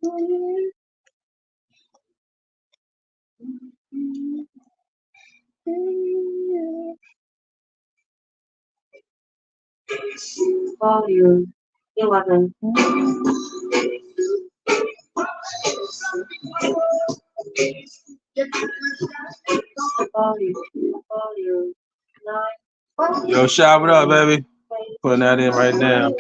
Volume 11. Volume 9. Yo, Shy, what up, baby? Putting that in right now.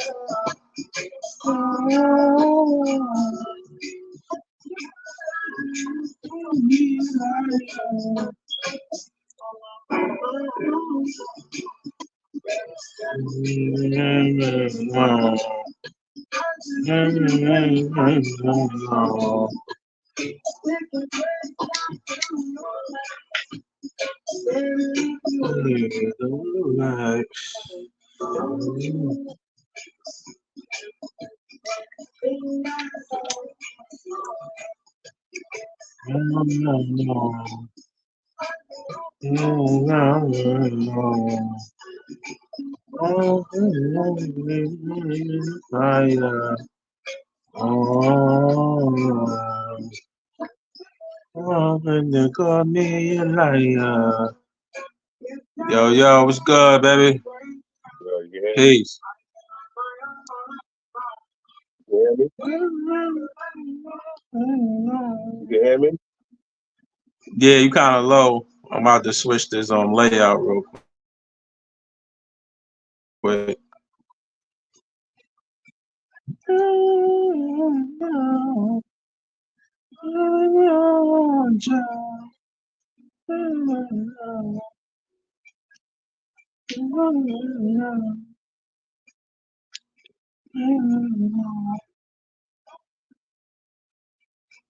Yo, what's good, baby? You hear me? Peace. You hear me? You can hear me? Yeah, you kind of low. I'm about to switch this layout real quick.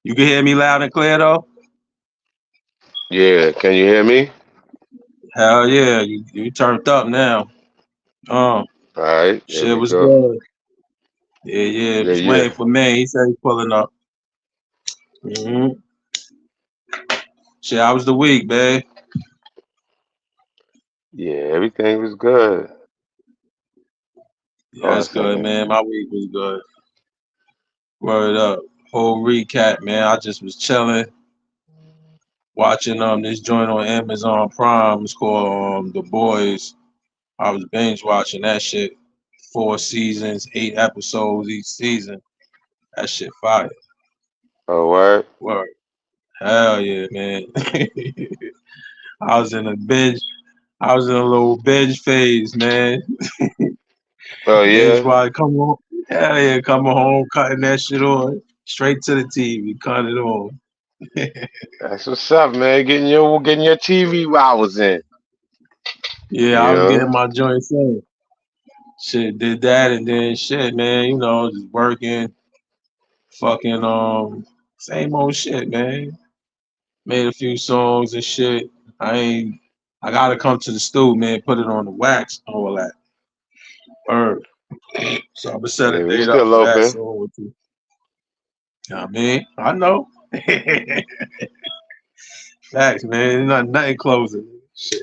You can hear me loud and clear though? Yeah, can you hear me? Hell yeah, you turned up now. All right, there Shit we was go. good. Yeah, Yeah, just yeah. waiting for me. He said he's pulling up. hmm Shit, how was the week, babe? Yeah, everything was good. Yeah, that's Awesome, good, man. man. My week was good. Word up. Whole recap, man. I just was chilling, watching this joint on Amazon Prime. It's called The Boys. I was binge watching that shit. 4 seasons, 8 episodes each season. That shit fire. Oh, what? Word. Hell yeah, man. I was in a binge. I was in a little binge phase, man. Oh, Binge yeah? while coming home. Hell yeah, coming home, cutting that shit on. Straight to the TV, cut it on. That's what's up, man. Getting your TV hours in. Yeah, I You was know? getting my joints in. Shit, did that and then shit, man, just working, fucking same old shit, man. Made a few songs and shit. I gotta come to the studio, man, put it on the wax, all that. Word. So I'm gonna set a Yeah, we date up still for that open. song with you. You know what I mean? I know. Facts, man. Nothing closing. Shit.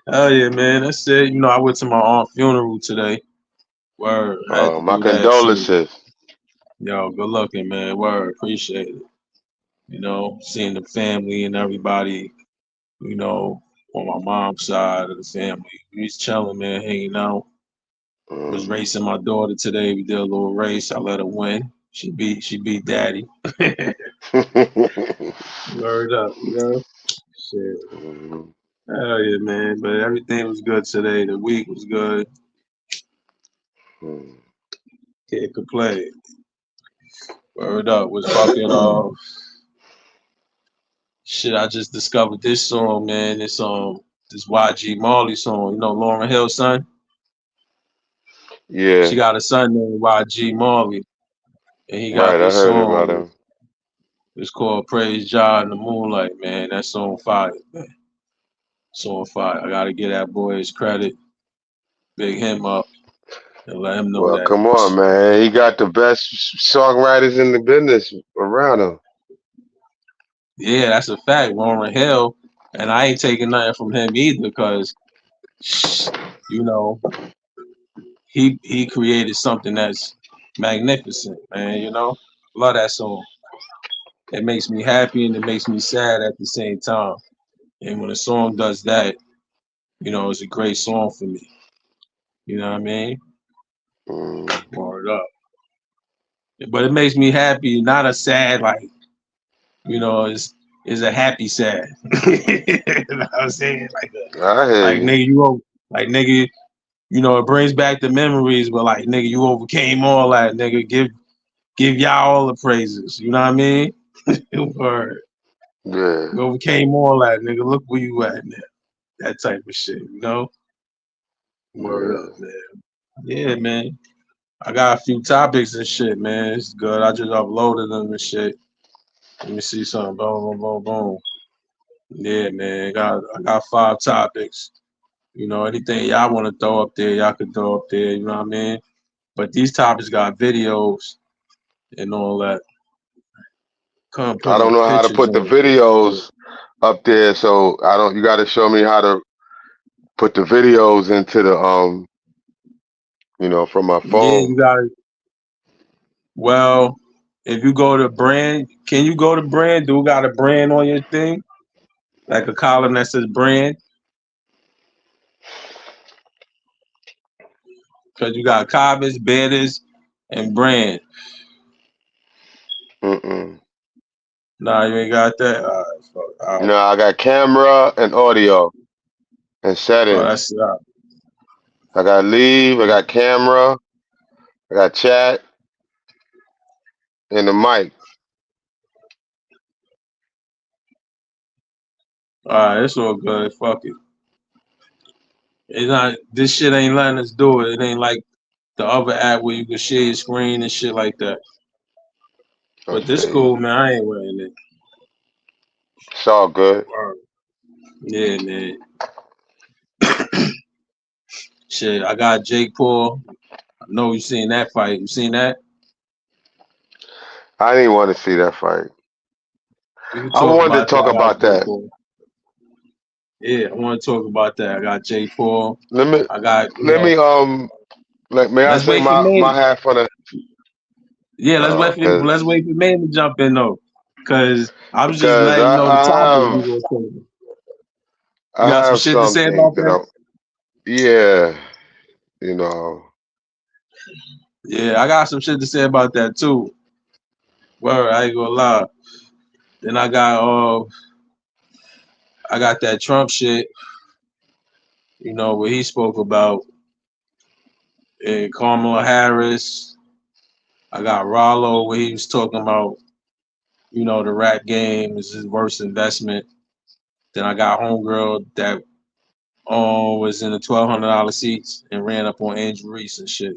Hell yeah, man. That's it. I went to my aunt's funeral today. Word. I had to My do that shit. condolences. Yo, good looking, man. Word. Appreciate it. Seeing the family and everybody, you know, on my mom's side of the family. We was chilling, man, hanging out. Was Mm. racing my daughter today. We did a little race. I let her win. She beat daddy. Word up, Shit. Mhm. Hell yeah, man. But everything was good today. The week was good. Mm. Can't complain. Word up. Was fucking shit. I just discovered this song, man. This YG Marley song. Lauren Hill's son. She Yeah, got a son named YG Marley, and he got right. I this heard about song. him. It's called "Praise Jah in the Moonlight," man. That song fire, man. Song fire. I gotta give that boy his credit. Big him up and let him know Well, that. come on, man. He got the best songwriters in the business around him. Yeah, that's a fact. Lauren Hill, and I ain't taking nothing from him either, because you know he created something that's magnificent, man. Love that song. It makes me happy and it makes me sad at the same time. And when a song does that, it's a great song for me. You know what I mean? Word up. But it makes me happy, not a sad like, it's a happy sad. You know what I'm saying? I hear Like you. nigga, nigga, it brings back the memories, but like nigga, you overcame all that, nigga. Give y'all all the praises. You know what I mean? Word. Yeah. You overcame all that, nigga. Look where you at now. That type of shit, Word Yeah. up, man. Yeah, man. I got a few topics and shit, man. It's good. I just uploaded them and shit. Let me see something. Boom, boom, boom, boom. Yeah, man. I got 5 topics. Anything y'all want to throw up there, y'all can throw up there. You know what I mean? But these topics got videos and all that. Come I put don't no know how to pictures put the on it. videos up there, so I don't. You got to show me how to put the videos into the from my Yeah, phone. you got it. Well, if you go to brand, can you go to brand? Do you got a brand on your thing? Like a column that says brand? Because you got comments, banners, and brand. Mm-mm. Nah, you ain't got that? All right, fuck. All right. No, I got camera and audio and Oh, settings. that's all I got leave. I got camera. I got chat and the mic. right. It's all good. Fuck it. It's not. This shit ain't letting us do it. It ain't like the other app where you can share your screen and shit like that. I But this feel you. cool, man. I ain't wearing it. It's all good. Yeah, man. Shit, I got Jake Paul. I know you seen that fight. You seen that? I didn't want to see that fight. We can I talk wanted to about that. talk I got about Jake that. Paul. Yeah, I want to talk about that. I got Jake Paul. Let me I got, let me may I let's say wait for my Maine. half on it? Yeah, let's Cause wait for Maine to jump in though. Cause I was just because letting you know the I topic we have gonna talk about. You I got some have shit to say something about that that? I'm yeah, you know. Yeah, I got some shit to say about that too. Word, I ain't gonna lie. Then I got that Trump shit, where he spoke about Kamala Harris. I got Rollo where he was talking about, the rap game is his worst investment. Then I got Homegirl that was in the $1,200 seats and ran up on Andrew Reese and shit.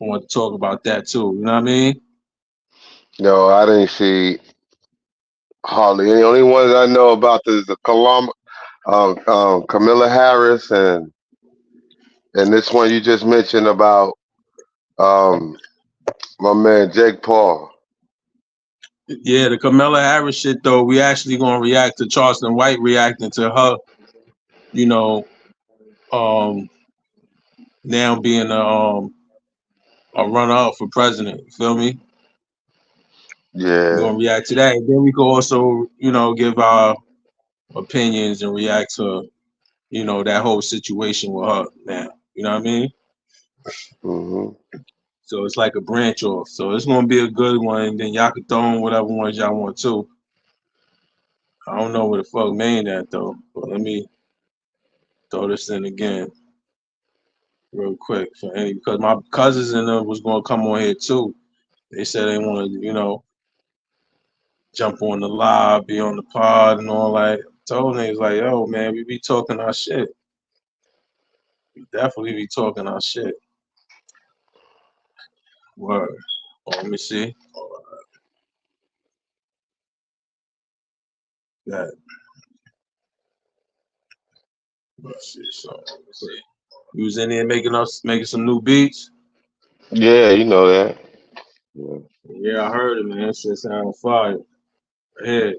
I want to talk about that too. You know what I mean? No, I didn't see hardly any. Only ones I know about is the Camilla Harris and this one you just mentioned about um my man Jake Paul. Yeah, the Kamala Harris shit though, we actually gonna react to Charleston White reacting to her, you know, um, now being a runner up for president. You feel me? We're Yeah. gonna react to that. And then we can also, give our opinions and react to, that whole situation with her now. You know what I mean? Hmm. So it's like a branch off. So it's gonna be a good one. And then y'all can throw in whatever ones y'all want to. I don't know where the fuck Maine at though. But let me throw this in again real quick for any because my cousins and them was gonna come on here too. They said they want to, jump on the live, be on the pod and all that. Told niggas like, yo, man, we be talking our shit. We definitely be talking our shit. Word. Oh, let me see. That. Let's see. So let's see. You was in there making some new beats. Yeah, you know that. Yeah. Yeah, I heard it, man. That shit sound fire. Yeah,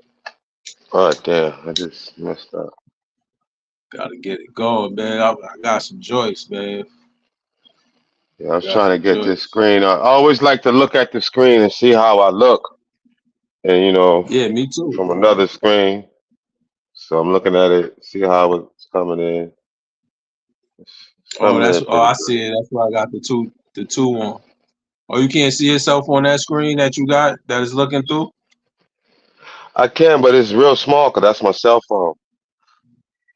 Oh damn, I just messed up. gotta get it going, man. I got some joints, man. Yeah, I was Got trying to some get this joints. screen. I always like to look at the screen and see how I look, and Yeah, me too. from another screen. So I'm looking at it, see how it's coming in. It's Oh, coming that's in oh pretty I good. see it. That's why I got the two on. Oh, you can't see yourself on that screen that you got that is looking through? I can, but it's real small because that's my cell phone.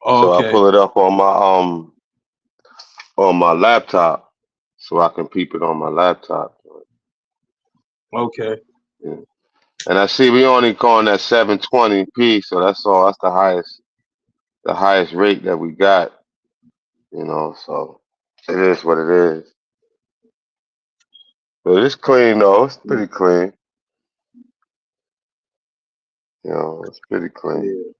Oh, So I okay. pull it up on my laptop, so I can peep it on my laptop. Okay. Yeah. And I see we only calling that 720p, so that's all. That's the highest rate that we got. So it is what it is. But it's clean though. It's pretty clean. It's pretty clean. Yeah.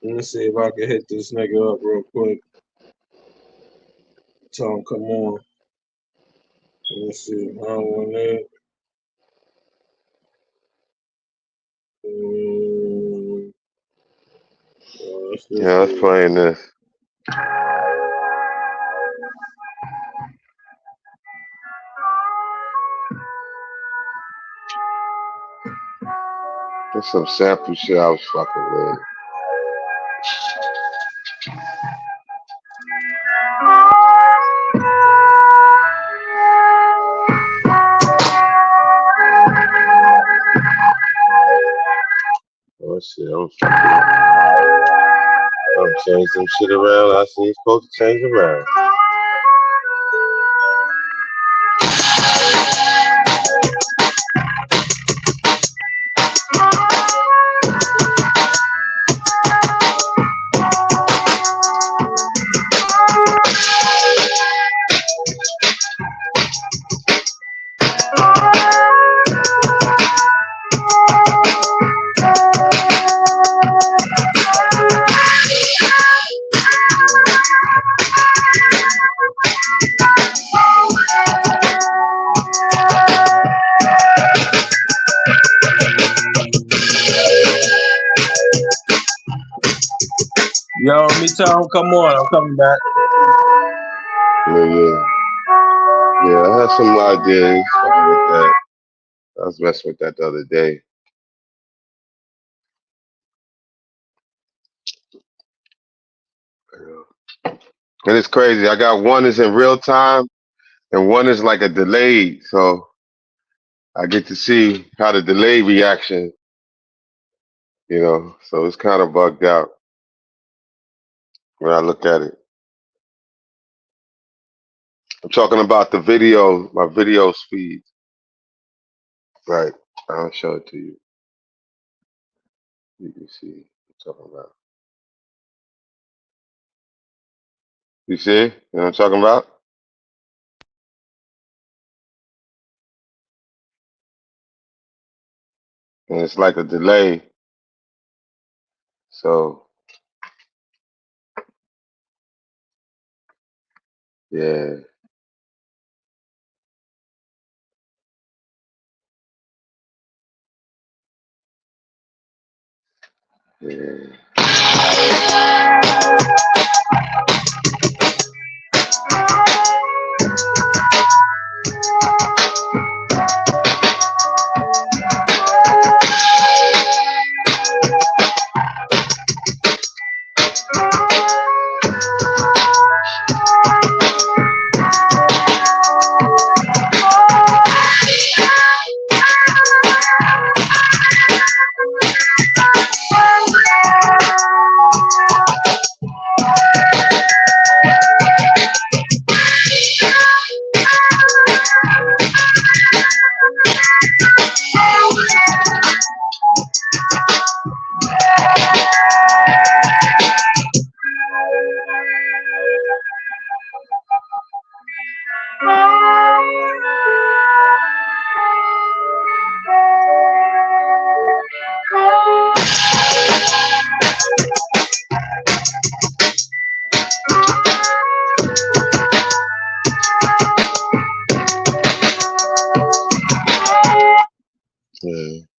Let me see if I can hit this nigga up real quick. Tell him come on. Let me see. 918. Let's just Yeah, let's do playing this. There's some sample shit I was fucking with. Oh shit, I'm changing some shit around. I see it's supposed to change around. Yo, me tell him come on. I'm coming back. Yeah, I had some ideas fucking with that. I was messing with that the other day. And it's crazy. I got one is in real time and one is like a delayed. So I get to see how the delayed reaction, So it's kind of bugged out when I look at it. I'm talking about the video, my video speed. Right. I'll show it to you. You can see what I'm talking about. You see? You know what I'm talking about? And it's like a delay. So yeah. Yeah. Yeah.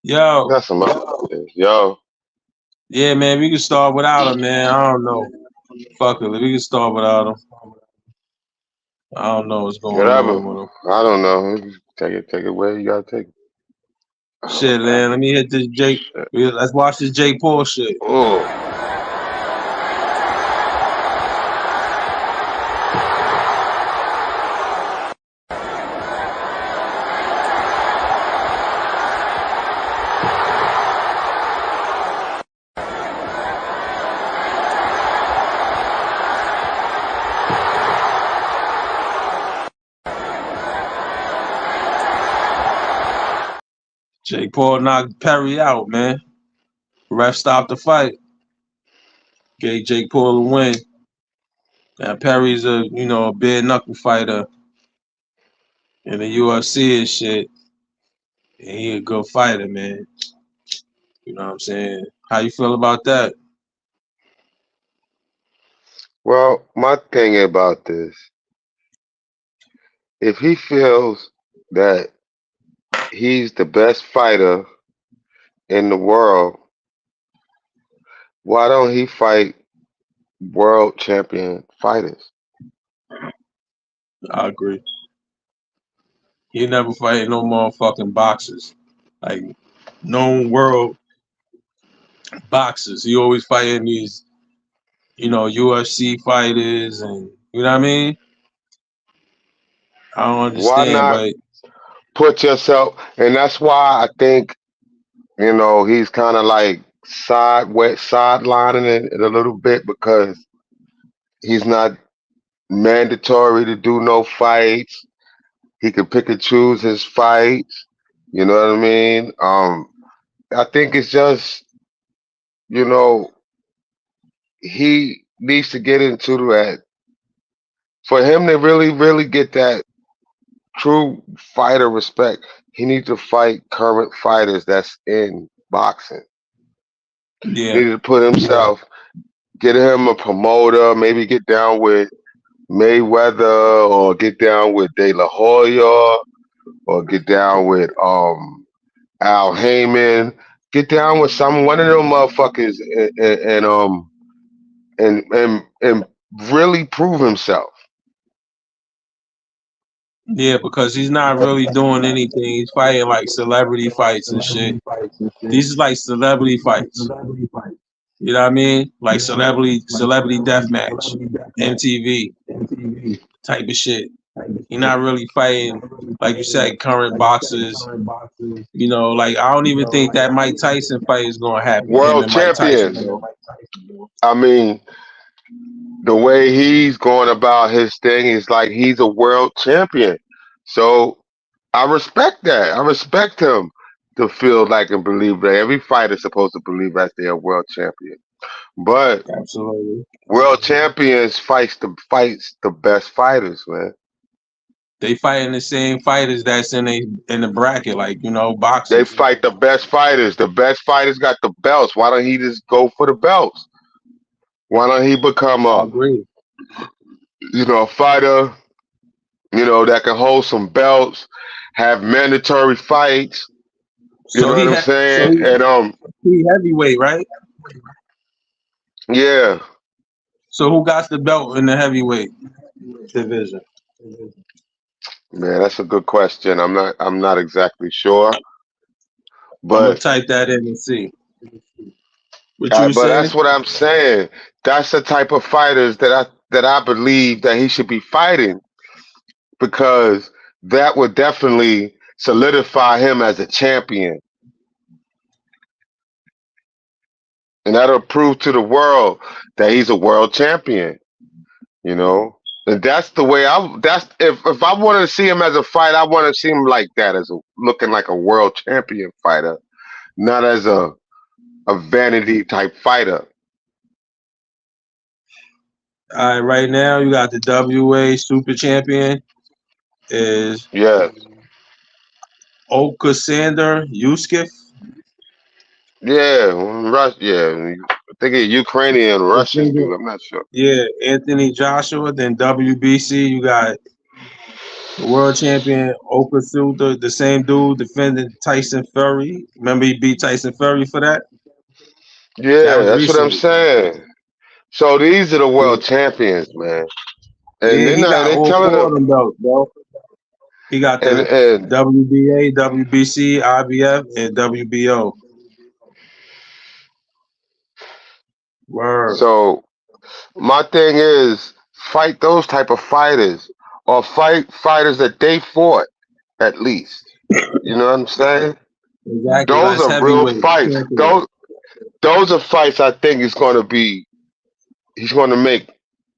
Yo. Got some ideas. Yo. Yeah, man, we can start without him, man. I don't know. Fuck it. We can start without him. I don't know what's going Whatever. on with him. I don't know. Take it where you gotta take it. Shit, man. Let me hit this Jake. Let's watch this Jake Paul shit. Oh. Jake Paul knocked Perry out, man. Ref stopped the fight. Gave Jake Paul a win. Now Perry's a bare knuckle fighter in the UFC and shit. And he a good fighter, man. You know what I'm saying? How you feel about that? Well, my thing about this, if he feels that he's the best fighter in the world, why don't he fight world champion fighters? I agree. He never fight no motherfucking boxers. Like known world boxers. He always fighting these, UFC fighters and you know what I mean? I don't Why understand, not but put yourself? And that's why I think he's kind of like sidelining it a little bit because he's not mandatory to do no fights. He can pick and choose his fights. You know what I mean? I think it's just you know he needs to get into that for him to really, really get that true fighter respect. He needs to fight current fighters that's in boxing. He yeah, needed to put himself, get him a promoter, maybe get down with Mayweather or get down with De La Hoya or get down with Al Heyman. Get down with one of them motherfuckers and really prove himself. yeah, because he's not really doing anything. He's fighting like celebrity fights and shit. These is like celebrity fights. You know what I mean? Like celebrity deathmatch, MTV type of shit. He's not really fighting, like you said, current boxers. Like I don't even think that Mike Tyson fight is gonna happen. Him World and Mike Tyson. champions. I mean, the way he's going about his thing is like he's a world champion. So I respect that. I respect him to feel like and believe that every fighter's supposed to believe that they're a world champion. But Absolutely. world champions fights the best fighters, man. They fighting the same fighters that's in the bracket, like They boxers. fight the best fighters. The best fighters got the belts. Why don't he just go for the belts? Why don't he become I a agree. a fighter, that can hold some belts, have mandatory fights. You So know what I'm saying? And he heavyweight, right? yeah. So who got the belt in the heavyweight division? Man, that's a good question. I'm not exactly sure. I'm gonna But type that in and see. What you but saying? that's what I'm saying. That's the type of fighters that I believe that he should be fighting because that would definitely solidify him as a champion. And that'll prove to the world that he's a world champion, you know? And that's the way if I wanted to see him as a fighter, I want to see him like that as looking like a world champion fighter, not as a vanity type fighter. All right, right now you got the WA super champion is Yes. Okasander Yuskif. Yeah, yeah. I think it's Ukrainian, Russian dude. I'm not sure. Yeah, Anthony Joshua. Then WBC, you got the world champion Okasander, the same dude defending Tyson Fury. Remember he beat Tyson Fury for that? Yeah, That was that's what I'm recently. saying. So these are the world champions, man. and Yeah, he and got they all telling four him of them belts, bro. He got and the and WBA, WBC, IBF, and WBO. Word. so my thing is fight those type of fighters or fight fighters that they fought at least. You know what I'm saying? Exactly. Those That's are real heavyweight. fights. Champion. Those are fights I think he's gonna make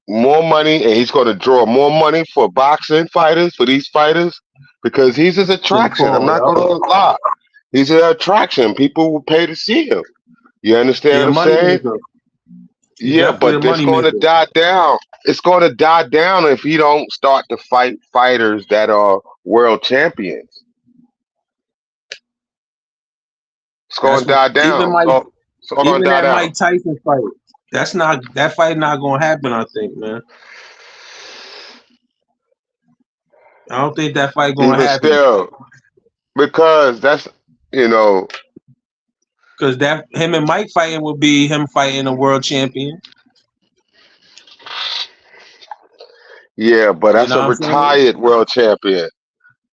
more money and he's gonna draw more money for boxing fighters, for these fighters, because he's his Jake attraction. I'm Paul, not yo. gonna lie. He's an attraction. People will pay to see him. You understand He what a I'm money saying? maker. He Yeah, definitely a but it's money gonna maker. die down. It's gonna die down if he don't start to fight fighters that are world champions. It's That's gonna what die even down. Mike, It's all gonna even die that down. Mike Tyson fight. That fight not gonna happen. I think, man. I don't think that fight gonna Even happen still, because that's you know, because that him and Mike fighting would be him fighting a world champion. yeah, but You that's know a what I'm saying? retired world champion.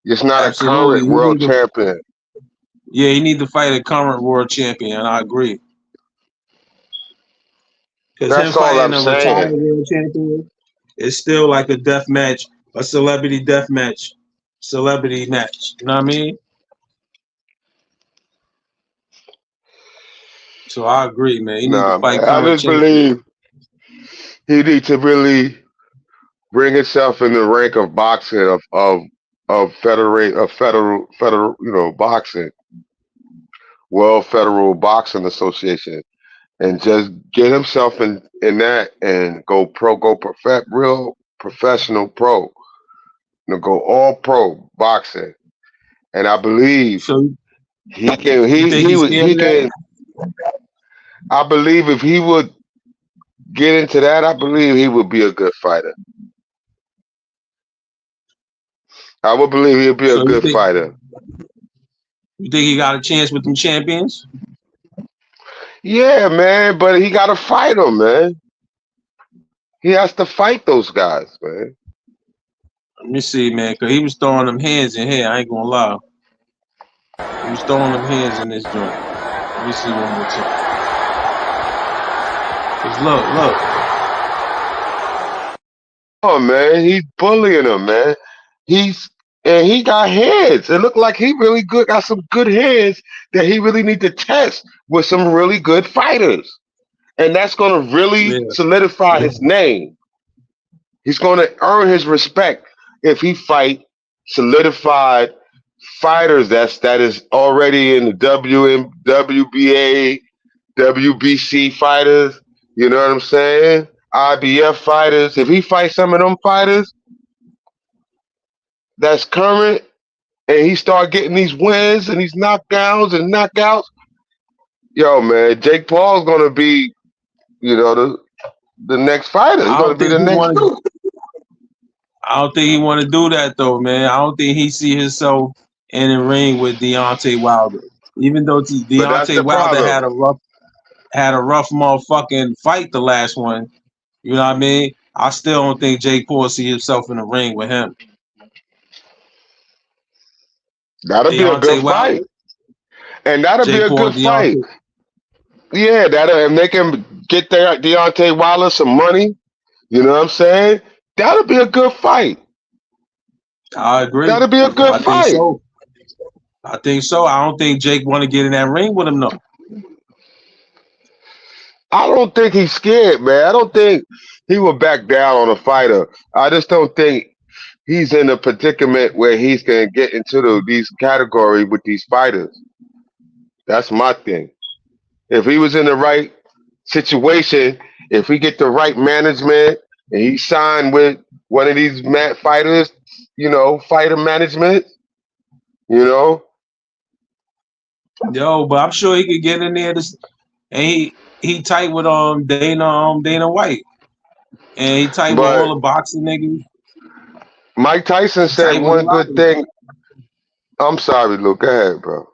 It's not a Absolutely. current world champion. He need to fight a current world champion. I agree. Because him That's all fighting I'm a retired saying. world champion is still like a death match, a celebrity death match, celebrity match. You know what I mean? So I agree, man. He need to Nah, fight man. I current just champion. believe he needs to really bring himself in the rank of boxing of federal boxing, World Federal Boxing Association, and just get himself in that and go perfect real professional pro, go all pro boxing. And I believe So he can you think he's scared he of that? can I believe if he would get into that, I believe he would be a good fighter. I would believe he'd be a So good fighter. you think he got a chance with them champions? Yeah, man, but he gotta fight them, man. He has to fight those guys, man. Let me see, man, because he was throwing them hands in here. I ain't gonna lie. He was throwing them hands in this joint. Let me see one more time. 'Cause look. Oh man, he's bullying him, man. He got heads. It looked like he really got some good heads that he really need to test with some really good fighters. And that's gonna really Yeah. solidify his name. He's gonna earn his respect if he fight solidified fighters that is already in the WBA, WBC fighters. You know what I'm saying? IBF fighters. If he fights some of them fighters that's current and he start getting these wins and these knockouts, yo man, Jake Paul's gonna be, the next fighter. He's I gonna don't be think the he next want to. dude. I don't think he want to do that though, man. I don't think he see himself in the ring with Deontay Wilder. Even though But that's Deontay the Wilder problem. had a rough motherfucking fight the last one. You know what I mean? I still don't think Jake Paul see himself in the ring with him. That'll be a good Deontay fight. Wilder, And that'll be Jake a Paul, good fight. Deontay. Yeah, and they can get their Deontay Wilder some money. You know what I'm saying? That'll be a good fight. I agree. That'll be a good I think fight. so. I think so. I don't think Jake want to get in that ring with him though. I don't think he's scared, man. I don't think he will back down on a fighter. I just don't think he's in a predicament where he's gonna get into these categories with these fighters. That's my thing. If he was in the right situation, if he get the right management and he signed with one of these fighters, fighter management, you know, Yo, but I'm sure he could get in there. And he tight with Dana White, and he tight with but all the boxing niggas. Mike Tyson He tight said with a one lot of good them. thing. I'm sorry, Luke. Go ahead, bro.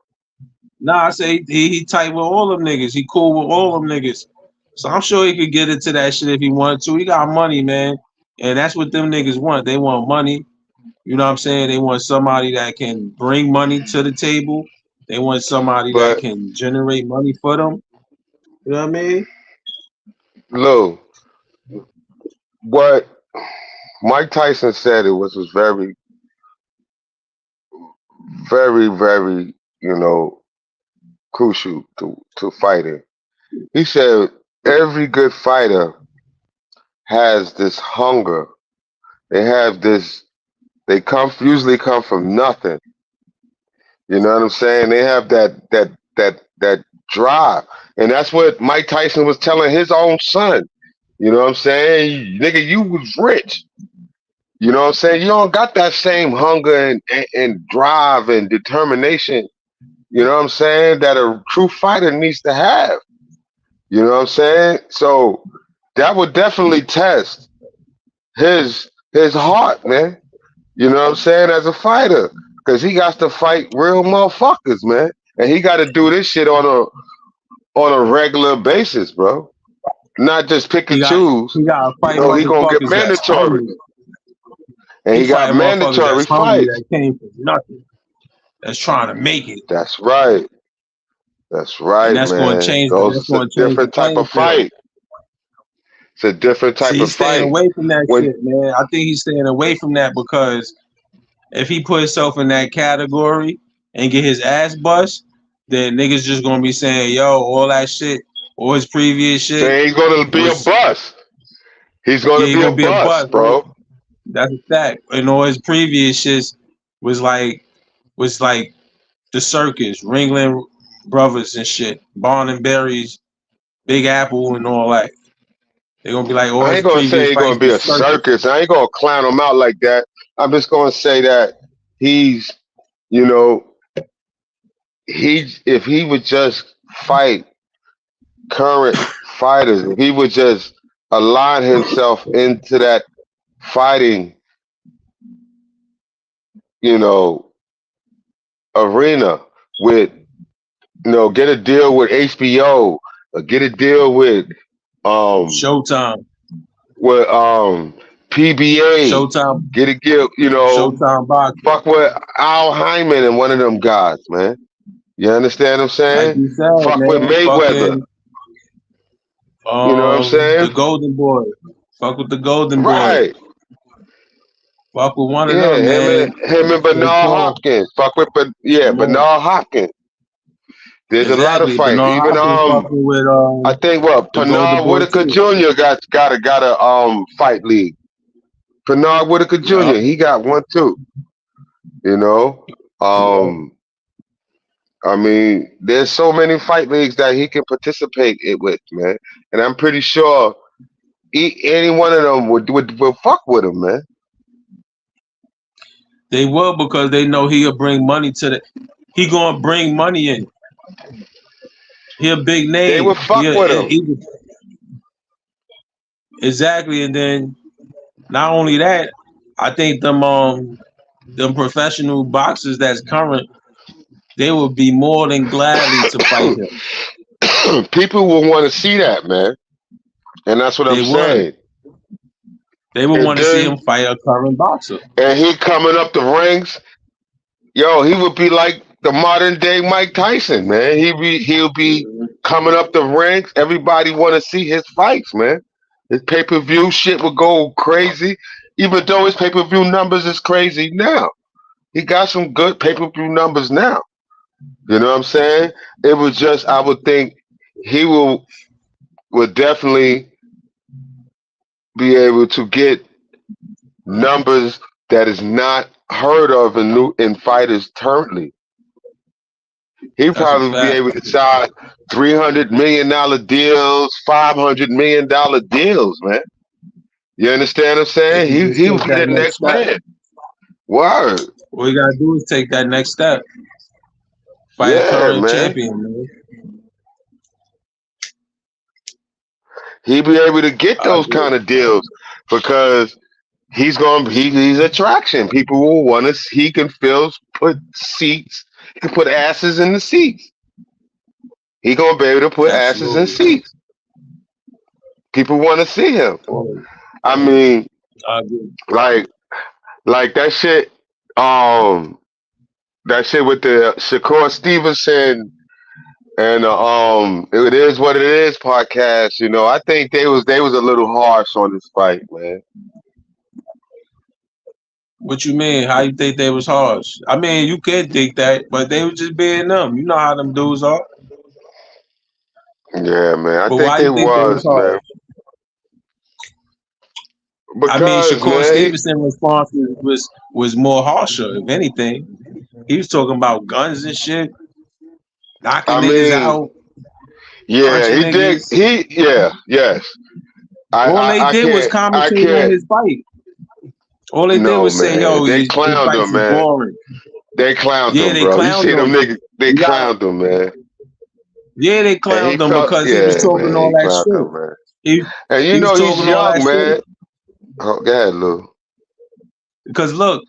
Nah, I say he tight with all them niggas. He cool with all them niggas. So I'm sure he could get into that shit if he wanted to. He got money, man. And that's what them niggas want. They want money. You know what I'm saying? They want somebody that can bring money to the table. They want somebody that But can generate money for them. You know what I mean? Lou, what Mike Tyson said it was very, very, very, crucial to fighting. He said every good fighter has this hunger. They have this. They usually come from nothing. You know what I'm saying? They have that drive, and that's what Mike Tyson was telling his own son. You know what I'm saying? Nigga, you was rich. You know what I'm saying? You don't got that same hunger and drive and determination. You know what I'm saying? That a true fighter needs to have. You know what I'm saying? So that would definitely test his heart, man. You know what I'm saying? As a fighter, because he got to fight real motherfuckers, man, and he got to do this shit on a regular basis, bro. Not just pick He and got choose. he got to You fight know, he gonna get motherfuckers that's mandatory, hungry. and He he got fighting motherfuckers mandatory that's hungry fights. that came from nothing. That's trying to make it. That's right. That's And right, man. Those that's is a gonna change the different type playing of field. fight. It's a different See, type of he's staying fight. away from that When shit, man. I think he's staying away from that because if he put himself in that category and get his ass bust, then niggas just gonna be saying, yo, all that shit, all his previous shit say he's gonna be a was bust. He's yeah, gonna he be a gonna be a bust, bust, right? bro. That's a fact. And all his previous shits was like the circus, Ringling Brothers and shit, Barn and Berries, Big Apple and all that. They're gonna be like all I his ain't gonna say previous he's fights gonna be a was circus. circus. I ain't gonna clown him out like that. I'm just gonna say that he's, you know, if he would just fight current fighters, if he would just align himself into that fighting, you know, arena with, get a deal with HBO, or get a deal um Showtime. with PBA, Showtime get a deal, Showtime boxing. fuck with Al Hyman and one of them guys, man. You understand what I'm Like saying? you said, Fuck with man, Mayweather. fucking You know what I'm the saying? Golden Boy. Fuck with the Golden Boy. Right. Fuck with one of Yeah, them, man. him and Jake Bernard Paul. Hopkins. Fuck with, Yeah. Bernard Hopkins. There's a lot of Exactly. fights. Bernard Even Hopkins fucking with I think what the Golden Bernard Boy Whitaker too. Jr. got a fight league. Bernard Whitaker Yeah. Jr. He got one too. You know. Yeah. I mean, there's so many fight leagues that he can participate with, man. And I'm pretty sure any one of them would fuck with him, man. They will because they know he'll bring money to the he gonna bring money in. He a big They would name. fuck with him. Exactly. And then not only that, I think them professional boxers that's current, they would be more than gladly to fight him. People will want to see that, man. And that's what I'm They would. saying. They would And want to see then, him fight a current boxer. and he coming up the ranks, yo, he would be like the modern day Mike Tyson, man. He'll be coming up the ranks. Everybody want to see his fights, man. His pay-per-view shit would go crazy, even though his pay-per-view numbers is crazy now. He got some good pay-per-view numbers now. You know what I'm saying? It was just, I would think he would definitely be able to get numbers that is not heard of in fighters currently. He That's a probably be fact. able to sign $300 million deals, $500 million deals, man. You understand what I'm If saying? he just He would take be that the next next step. man. Word. All you gotta do is take that next step. Fight a Yeah, current man. champion, man. He be able to get I those agree. kind of deals because he's attraction. People will want to. He can put seats. He can put asses in the seats. He gonna be able to put asses in Absolutely. seats. People want to see him. Well, I mean, I agree. Like that shit. That shit with the Shakur Stevenson and it is what it is podcast. You know, I think they was a little harsh on this fight, man. What you mean? How you think they was harsh? I mean, you could think that, but they was just being them. You know how them dudes are. Yeah, man. I But think why they you think they was was, man. harsh? I mean, Because, Shakur man, Stevenson response was more harsher. If anything, he was talking about guns and shit, knocking I niggas mean, out, yeah, punching he did. niggas. Yeah, yes. I, All they I, I did was can't, I commentate on can't. his fight. All they did No, was say, man. "Yo, They his clowned fights him, is man. boring." They clowned Yeah, him, they bro. You clowned see them him. niggas? They You gotta. clowned him, man. Yeah, they And he clowned him felt, because he was yeah, talking man. all He that clowned shit. him, man. He And you he was know he's talking all that young, shit. man. Oh, go ahead, Lou. Because look,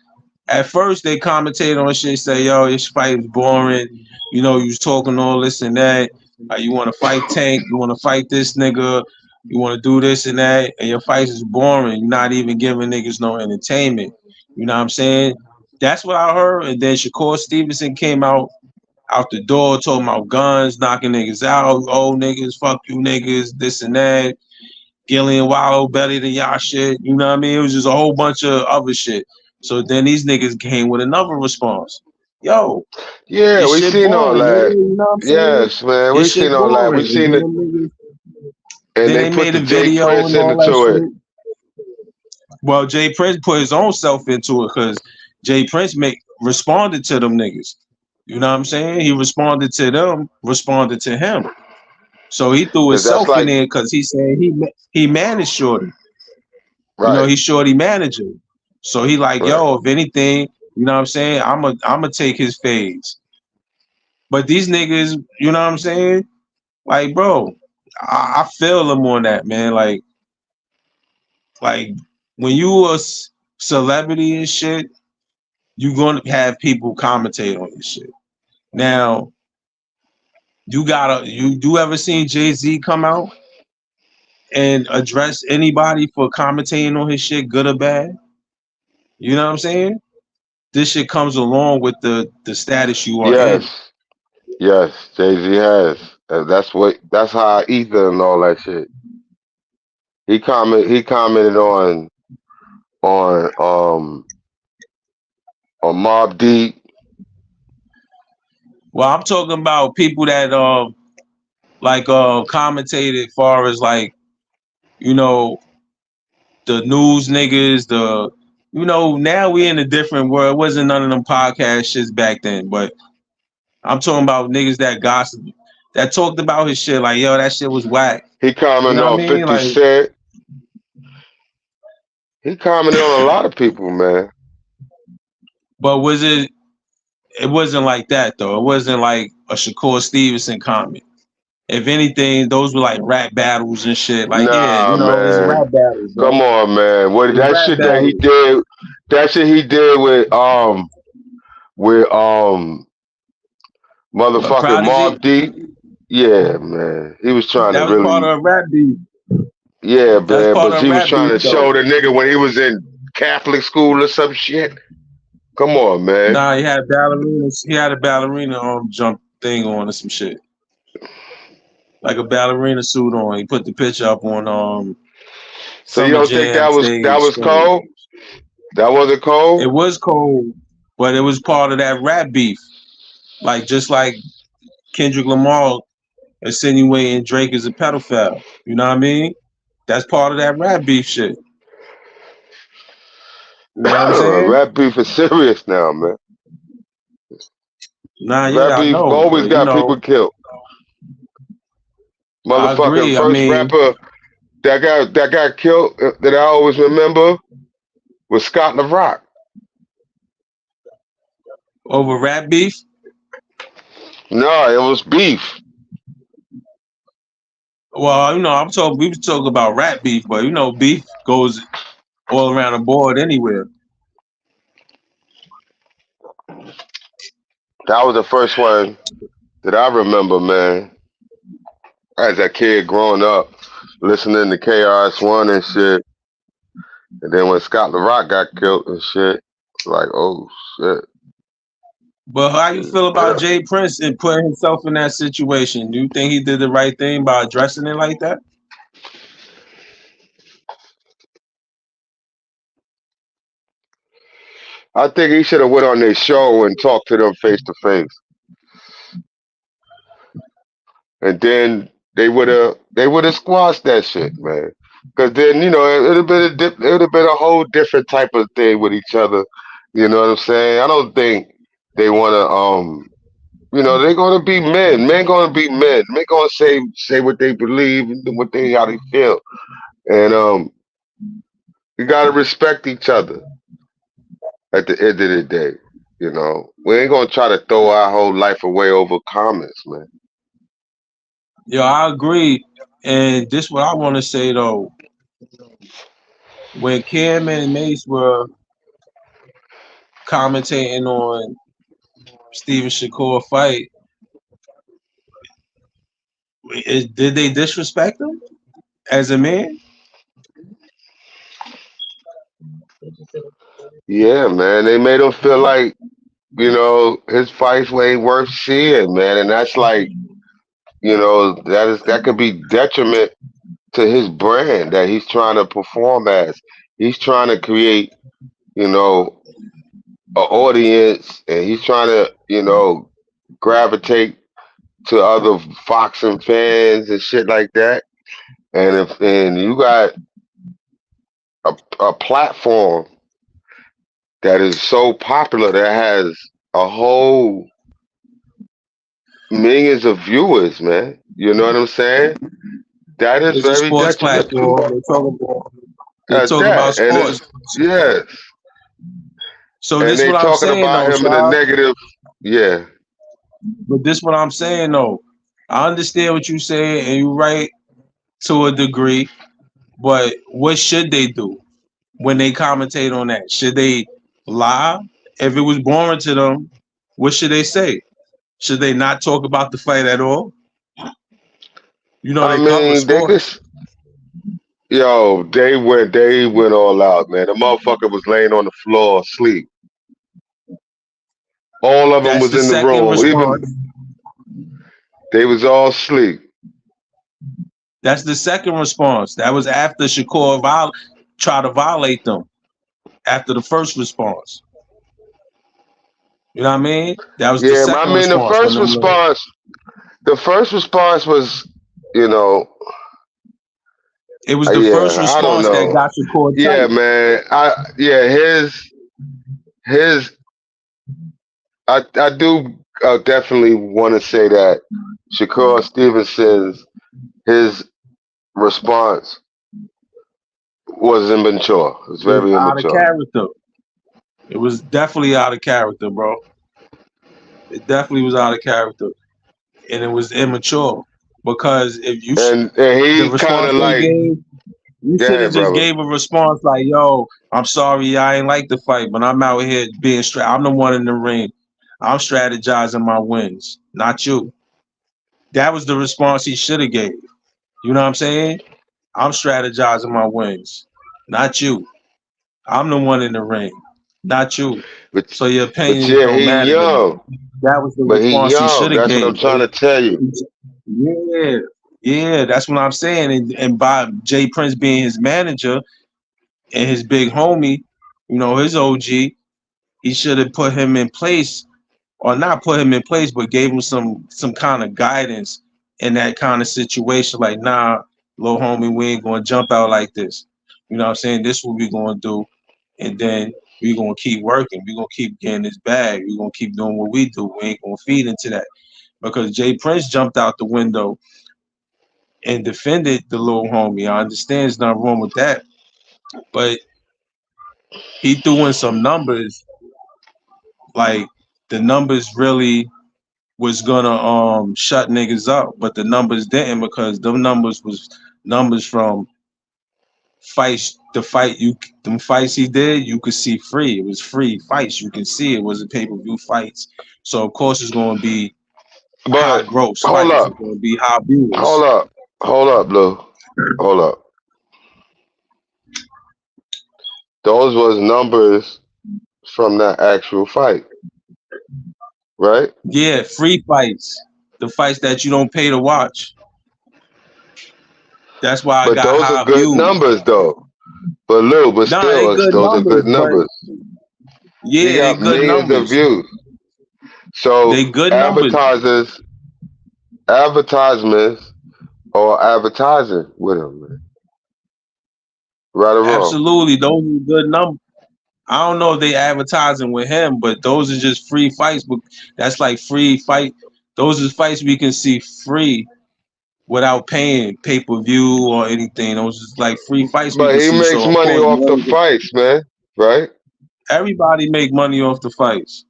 at first they commentated on shit, say, "Yo, this fight is boring." You know, you was talking all this and that. You want to fight Tank? You want to fight this nigga? You want to do this and that? And your fights is boring. You're not even giving niggas no entertainment. You know what I'm saying? That's what I heard. And then Shakur Stevenson came out the door talking about guns, knocking niggas out. Oh, niggas, fuck you niggas, this and that. Gillian Wallow better than y'all shit. You know what I mean? It was just a whole bunch of other shit. So then these niggas came with another response. Yo, Yeah, this we shit seen all boring, nigga. that. You know what I'm saying? Yes, man. We This shit seen all that. We boring. And seen then it, them niggas, and then they they put made the a Jay video Prince and all that into it. shit. Well, Jay Prince put his own self into it because Jay Prince responded to them niggas. You know what I'm saying? He responded to them, responded to him. So he threw Cause that's himself in like, there because he said he managed Shorty. You know, right, he's Shorty manager. So he like, right. yo, if anything, you know what I'm saying? I'm take his fades. But these niggas, you know what I'm saying? Like, bro, I feel them on that, man. Like when you a celebrity and shit, you gonna have people commentate on your shit. Now, you do ever seen Jay-Z come out and address anybody for commentating on his shit, good or bad? You know what I'm saying? This shit comes along with the status you are in. Yes, yes. Jay Z has. That's how Ether and all that shit. He commented on on Mob Deep. Well, I'm talking about people that commentated as far as like, you know, the news niggas, now we in a different world. It wasn't none of them podcast shits back then, but I'm talking about niggas that gossip, that talked about his shit like, yo, that shit was whack. He You commented know what I on mean? 50 Like, Cent. He commented on a lot of people, man. but it wasn't like that though. It wasn't like a Shakur Stevenson comment. If anything, those were like rap battles and shit. Like, yeah, Nah, it's man. rap battles, Come bro. on, man. What It's that rap shit battles. he did with But motherfucking Prodigy, Mob Deep. Yeah, man. He was trying to that was part really, of a rap beat. yeah, That's man. part But of he was rap trying beef to though. show the nigga when he was in Catholic school or some shit. Come on, man. Nah, he had ballerinas. He had a ballerina jump thing on or some shit, like a ballerina suit on. He put the picture up on So you Summer don't think Jam that stage was story. cold? That wasn't It cold? was cold, but it was part of that rap beef. Like just like Kendrick Lamar insinuating Drake is a pedophile. You know what I mean? That's part of that rap beef shit. You know what I'm saying? Rap beef is serious now, man. Nah, Rap yeah, I beef know, always but got people killed. I Motherfucking agree. I first mean, rapper that got killed that I always remember was Scott LaRock. over rap beef. No, it was beef. Well, we was talking about rap beef, but beef goes all around the board anywhere. That was the first one that I remember, man. As a kid growing up, listening to KRS One and shit. And then when Scott LaRock got killed and shit, like, oh shit. But how you feel about Jay Prince and putting himself in that situation? Do you think he did the right thing by addressing it like that? I think he should have went on their show and talked to them face to face, and then they would have squashed that shit, man. Because then it would have been it would have been a whole different type of thing with each other. You know what I'm saying? I don't think they want to they're gonna be men. Men gonna be men. Men gonna say what they believe and what they how they feel, and you gotta respect each other at the end of the day. We ain't gonna try to throw our whole life away over comments, man. Yo, I agree. And this what I want to say though. When Cam and Mace were commentating on Steven Shakur fight, did they disrespect him as a man? Yeah, man. They made him feel like his fights ain't worth seeing, man, and that's like that could be detriment to his brand that he's trying to perform as. He's trying to create, an audience, and he's trying to, gravitate to other boxing fans and shit like that. And you got a platform that is so popular that has a whole millions of viewers, man. You know what I'm saying? That is It's a very sports detrimental. platform. They At talk about that, and sports. yes, So and this they what I'm talking saying about though, him in a Shad. negative. Yeah, But this what I'm saying though. I understand what you say, and you're right to a degree. But what should they do when they commentate on that? Should they lie? If it was boring to them, what should they say? Should they not talk about the fight at all? You know I they cover mean they sports. just they went all out, man. The motherfucker was laying on the floor asleep. All of them That's was the in the second room. response. Even they was all asleep. That's the second response. That was after Shakur tried to violate them after the first response. You know what I mean? That was the Yeah, I second mean response when them little, the first response was, you know, it was the first yeah, I don't response that know. got Shakur Yeah, tight. man. His I do definitely want to say that Shakur Stevenson's his response was immature. It was It was very out of immature. character. It was definitely out of character, bro. It definitely was out of character, and it was immature because if you And the he kind response of they like, gave, you go should have ahead, just brother. gave a response like, "Yo, I'm sorry, I ain't like the fight, but I'm out here being I'm the one in the ring. I'm strategizing my wins, not you." That was the response he should have gave. You know what I'm saying? I'm strategizing my wins, not you. I'm the one in the ring, not you. But So your but opinions yeah, don't he matter to me. young, That was the but he response he should young. have That's what I'm gave. trying to tell you. Yeah, yeah, that's what I'm saying. And by Jay Prince being his manager and his big homie, his OG, he should have put him in place, or not put him in place, but gave him some kind of guidance in that kind of situation. Like, nah, little homie, we ain't gonna jump out like this. You know what I'm saying? This is what we gonna do, and then we gonna keep working. We gonna keep getting this bag. We gonna keep doing what we do. We ain't gonna feed into that because Jay Prince jumped out the window and defended the little homie. I understand there's nothing wrong with that, but he threw in some numbers. Like the numbers really was gonna shut niggas up, but the numbers didn't because them numbers was numbers from fights. Them fights he did, you could see free. It was free fights. You can see it was a pay-per-view fights. So of course it's gonna be high But gross hold fights. up, It's gonna be high hold viewers. up, hold up, Lou. Hold up. those was numbers from that actual fight, right? Yeah, free fights. The fights that you don't pay to watch. That's why I But got those are high good views. numbers though. But Lou, but Nah, they still, good those are numbers, good but numbers. He yeah, they got good millions of numbers. views. So They good numbers. advertisements or advertising with him, man. Right or wrong? Absolutely, those are good numbers. I don't know if they advertising with him, but those are just free fights. But that's like free fight. Those are fights we can see free without paying pay per view or anything. Those is like free fights we But can he see. makes So of money course, off the fights, man. Right? everybody make money off the fights.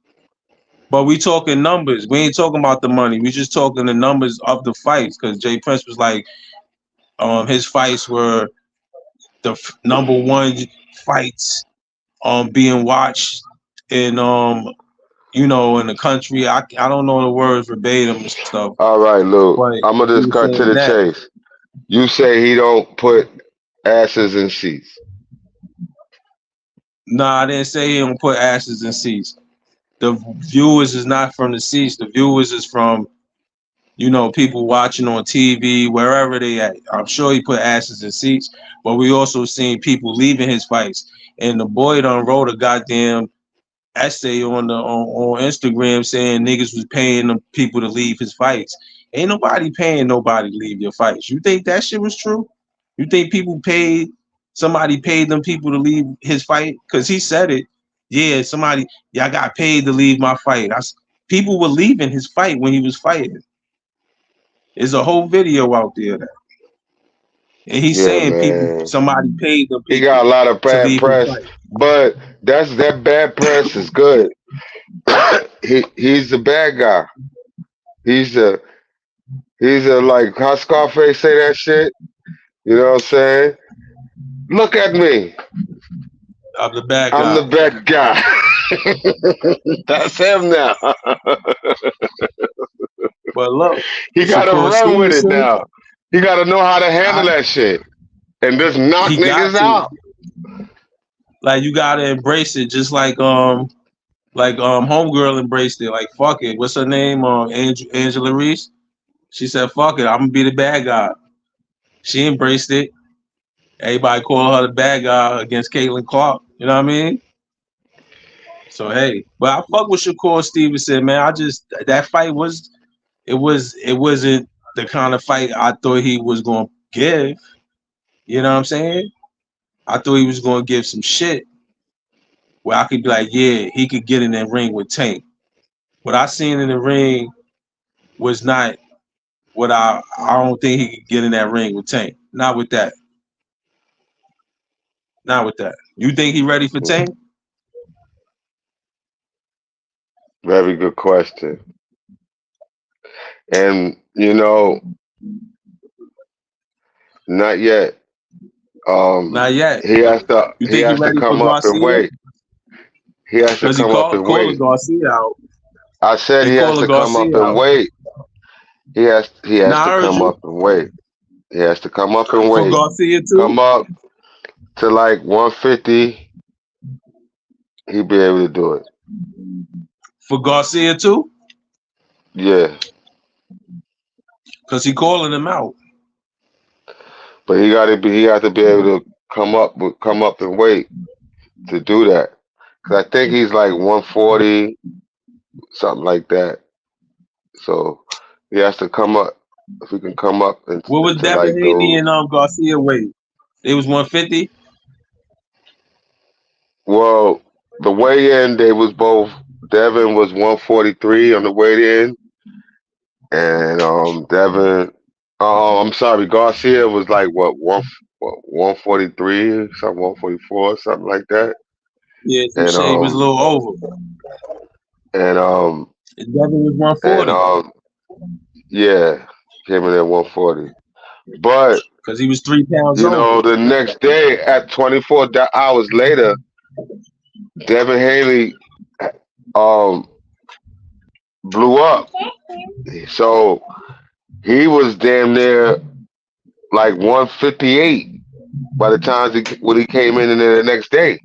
But we talking numbers. We ain't talking about the money. We just talking the numbers of the fights. Because Jay Prince was like, his fights were the number one fights being watched in in the country. I don't know the words verbatim and stuff, All right, Lou. but I'm gonna he just was cut to saying the that. chase. You say he don't put asses in seats. Nah, I didn't say he don't put asses in seats. The viewers is not from the seats. The viewers is from people watching on TV, wherever they at. I'm sure he put asses in seats, but we also seen people leaving his fights. And the boy done wrote a goddamn essay on Instagram saying niggas was paying them people to leave his fights. Ain't nobody paying nobody to leave your fights. You think that shit was true? You think somebody paid them people to leave his fight? Cause he said it. Yeah, y'all got paid to leave my fight. People were leaving his fight when he was fighting. There's a whole video out there that, and he's Yeah, saying man. somebody paid the He people got a lot of to bad leave his press, fight. but that bad press is good. He's the bad guy. He's a like how Scarface say that shit. You know what I'm saying? Look at me. I'm the bad I'm guy. the bad guy. That's him now. But look, He got to Shakur run with it Stevenson, now. He got to know how to handle that shit and just knock he got niggas to. out. Like you gotta embrace it, just like homegirl embraced it. Like fuck it, what's her name? Angela Reese. She said fuck it, I'm gonna be the bad guy. She embraced it. Everybody call her the bad guy against Caitlin Clark. You know what I mean? So hey, but I fuck with Shakur Stevenson, man. That fight wasn't the kind of fight I thought he was gonna give. You know what I'm saying? I thought he was gonna give some shit where I could be like, yeah, he could get in that ring with Tank. What I seen in the ring was not what I don't think he could get in that ring with Tank. Not with that. Not with that. You think he ready for Tank? Very good question. And not yet. Not yet. He has to. You He think he has to ready for come up and Garcia? wait. He has to Because he come up and calling wait. Garcia out. I said He he has calling to come up Garcia and out. wait. He has Now to I heard come you. up and wait. He has to come up and For wait. Garcia Come too? up to like 150. He'll be able to do it. For Garcia too? Yeah, Because he calling him out. but he got to be. He has to be able to come up and wait to do that. Cause I think he's like 140, something like that. So he has to come up. If he can come up What was into Devin like Haney those. and Garcia weight? It was 150? Well, the weigh in they was both. Devin was 143 on the weigh in, and Devin. I'm sorry, Garcia was like what 143 something 144 something like that, Yeah, some and shit. He was a little over. and Devin was and 140. yeah, came in at 140. But Because he was 3 pounds over. the next day at 24 hours later, Devin Haney um blew up. So he was damn near like 158 by the time when he came in there the next day.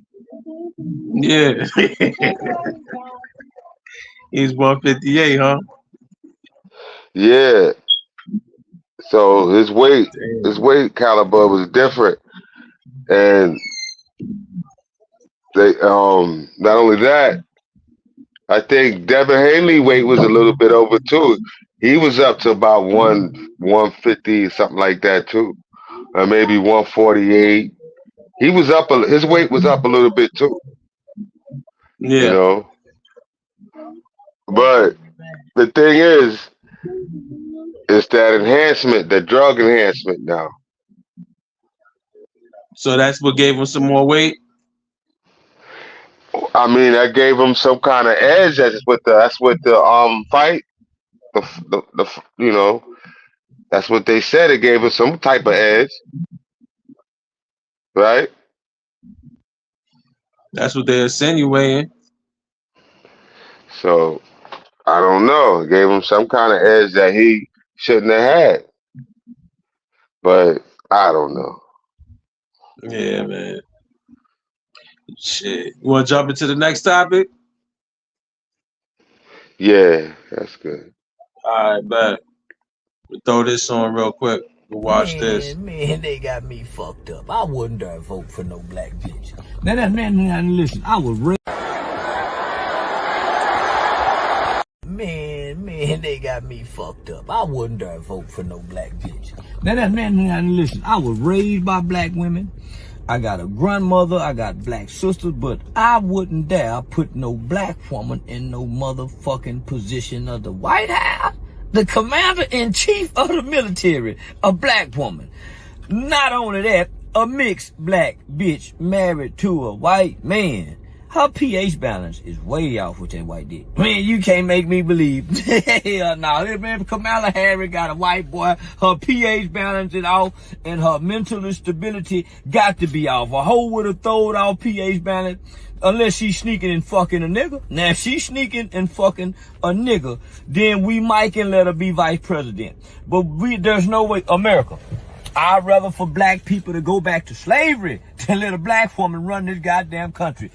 Yeah. He's 158, huh? Yeah. So his Damn. weight caliber was different, and they not only that, I think Devin Haney weight was a little bit over too. He was up to about 150 something like that too, or maybe 148. He was up. His weight was up a little bit too. You Yeah. know, but the thing is, it's that enhancement, the drug enhancement now. So that's what gave him some more weight. I mean, that gave him some kind of edge. That's what the fight. You know, that's what they said. It gave him some type of edge, right? That's what they're insinuating. So I don't know. It gave him some kind of edge that he shouldn't have had. But I don't know. Yeah, man. Shit. You want to jump into the next topic? Yeah, that's good. All right, bet. We'll throw this on real quick. We'll watch this. Man, they got me fucked up. I wouldn't dare vote for no black bitch. Man, listen, I was raised. Man, they got me fucked up. I wouldn't dare vote for no black bitch. Man, listen, I was raised by black women. I got a grandmother, I got black sisters, but I wouldn't dare put no black woman in no motherfucking position of the White House. The commander-in-chief of the military, a black woman. Not only that, a mixed black bitch married to a white man. Her pH balance is way off with that white dick. Man, you can't make me believe. Hell no. Man, Kamala Harris got a white boy. Her pH balance is off, and her mental stability got to be off. A hoe would have thrown off pH balance unless she's sneaking and fucking a nigga. Now, if she's sneaking and fucking a nigga, then we might can let her be vice president. But there's no way. America, I'd rather for black people to go back to slavery than let a black woman run this goddamn country.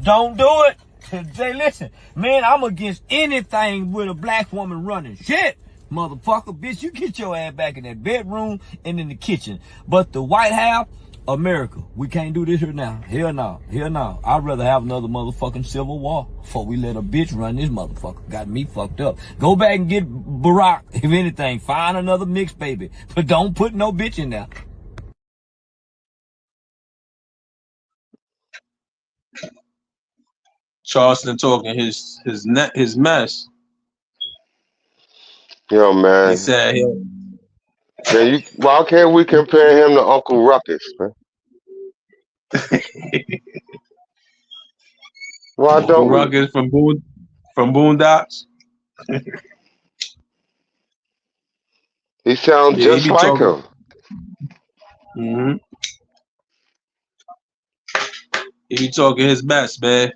Don't do it. Say, listen, man, I'm against anything with a black woman running shit. Motherfucker, bitch, you get your ass back in that bedroom and in the kitchen. But the White House, America, we can't do this here now. Hell no. Hell no. I'd rather have another motherfucking civil war before we let a bitch run this motherfucker. Got me fucked up. Go back and get Barack. If anything, find another mixed baby. But don't put no bitch in there. Charleston talking his mess. Yo, He man. said Why can't we compare him to Uncle Ruckus, man? Why Uncle don't we? Ruckus from Boondocks. He sounds Yeah, he just be like talking. him. Mm-hmm. He be talking his best, man.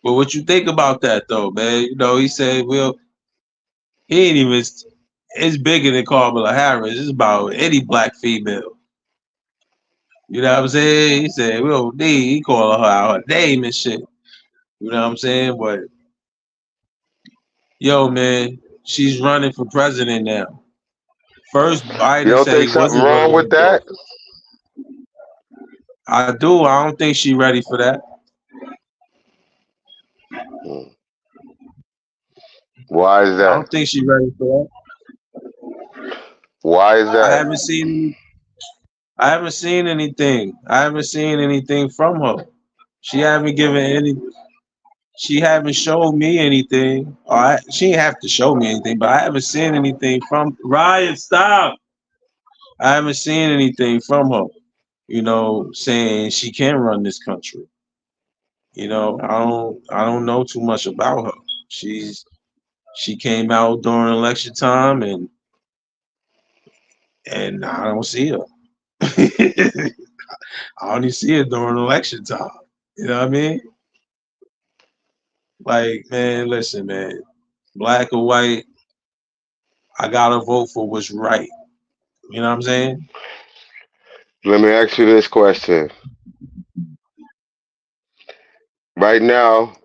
But what you think about that though, man? You know, he said, well, he ain't even. It's bigger than Kamala Harris. It's about any black female. You know what I'm saying? He said, well, he calling her out her name and shit. You know what I'm saying? But yo, man, she's running for president now. First, You Biden don't said think he something wasn't going wrong to with that? endorse. I do. I don't think she's ready for that. Hmm. Why is I that? don't think she's ready for Why is that. I that? haven't seen. I haven't seen anything. I haven't seen anything from her. She haven't given any. She haven't showed me anything. She didn't have to show me anything, but I haven't seen anything from Ryan. Stop. I haven't seen anything from her. You know, saying she can run this country. You know, I don't know too much about her. She came out during election time, and I don't see her. I only see her during election time. You know what I mean? Like, man, listen, man, black or white, I gotta vote for what's right. You know what I'm saying? Let me ask you this question. right now,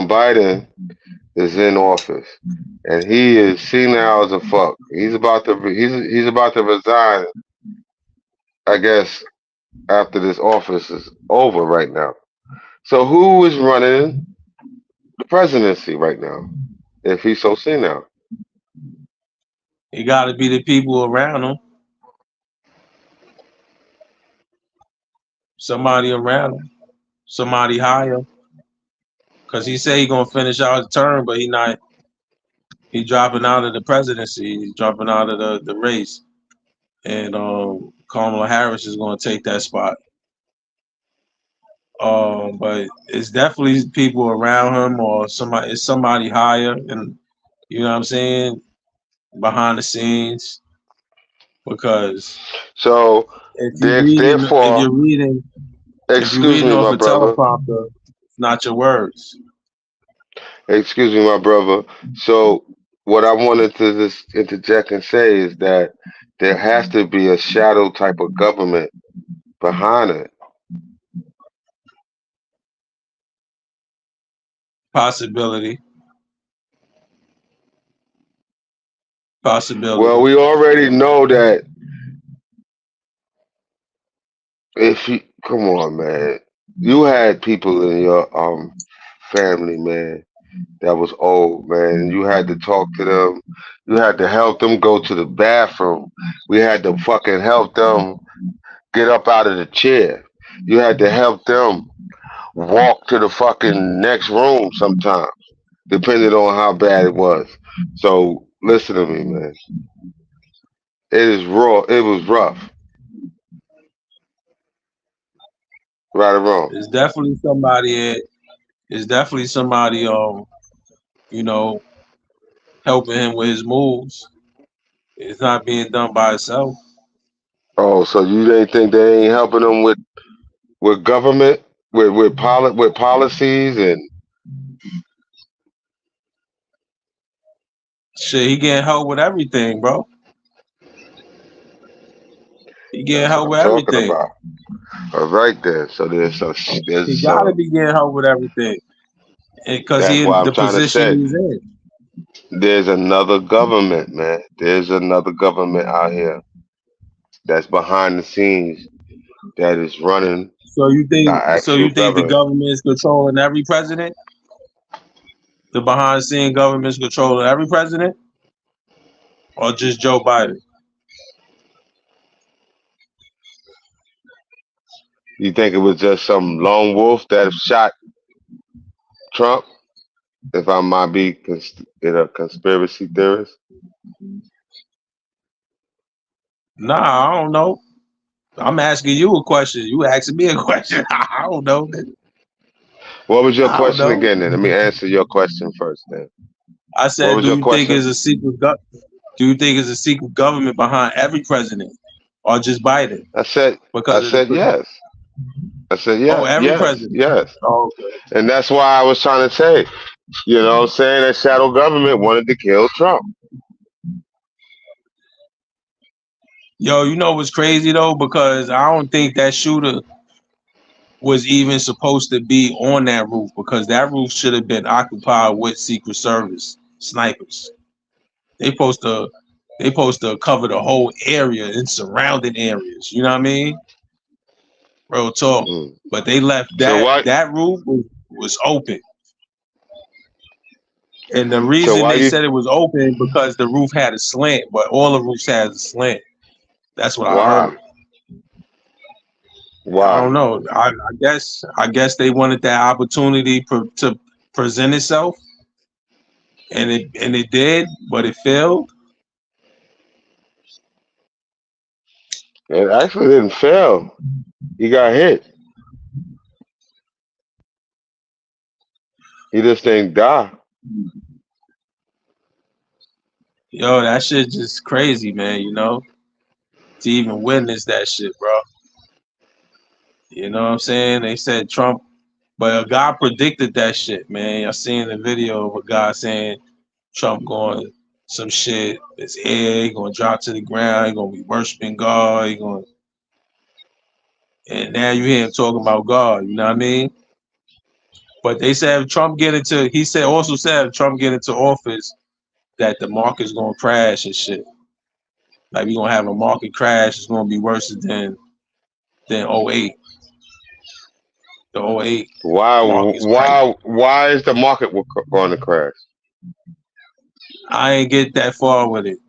Biden is in office, and he is senile as a fuck. He's about to resign, I guess, after this office is over right now. So who is running the presidency right now? If he's so senile, It got to be the people around him. Somebody around him. Somebody higher. Cause he say he gonna finish out the term, but he not. He dropping out of the presidency. He's dropping out of the race, and Kamala Harris is gonna take that spot. But it's definitely people around him or somebody. It's somebody higher, and you know what I'm saying, behind the scenes. Because so if therefore, you're reading excuse me, off my the brother. teleprompter, it's not your words. Excuse me, my brother. So what I wanted to just interject and say is that there has to be a shadow type of government behind it. Possibility. Well, we already know that if you come on, man, you had people in your family, man, that was old, man. You had to talk to them. You had to help them go to the bathroom. We had to fucking help them get up out of the chair. You had to help them walk to the fucking next room sometimes, depending on how bad it was. So listen to me, man. It is raw. It was rough, right or wrong. It's definitely somebody. It's definitely somebody. You know, helping him with his moves. It's not being done by itself. Oh, so you didn't think they ain't helping them with government, with policies and Shit, he getting help with everything, bro. He getting that's what help I'm with talking everything. about. All right, then. So He there's gotta be getting help with everything, because that's he why in I'm the trying to position say he's in. there's another government, man. There's another government out here that's behind the scenes that is running So you the think? So actual you think the government. government is controlling every president? The behind the scene government is controlling every president, or just Joe Biden? You think it was just some lone wolf that shot Trump? If I might be a conspiracy theorist, Nah, I don't know. I'm asking you a question. You asking me a question. I don't know. what was your I don't question know. again? Then let me answer your question first. Then I what said, was do your you think question? it's a secret? Do you think it's a secret government behind every president, or just Biden? I said I Because of said the yes. I said every president. yes. Oh, okay. And that's why I was trying to say, saying that shadow government wanted to kill Trump. Yo, you know what's crazy though? Because I don't think that shooter was even supposed to be on that roof, because that roof should have been occupied with Secret Service snipers. They supposed to cover the whole area and surrounding areas. You know what I mean? Real talk. Mm. But they left So why? that roof was open. And the So reason why they you? said it was open because the roof had a slant, but all the roofs had a slant. That's what I Why? heard. I Why? don't know. I guess they wanted that opportunity to present itself, and it did, but it failed. It actually didn't fail. He got hit. He just didn't die. Yo, that shit just crazy, man. You know, to even witness that shit, bro. You know what I'm saying? They said Trump, but a guy predicted that shit, man. I seen the video of a guy saying Trump going some shit. His head he gonna drop to the ground. He gonna be worshiping God. He gonna And now you hear him talking about God, you know what I mean? But they said if Trump get into, he said also said if Trump get into office that the market's gonna crash and shit. Like we gonna have a market crash. It's gonna be worse than '08. The '08 Why? market's crazy. Why is the market going to crash? I ain't get that far with it,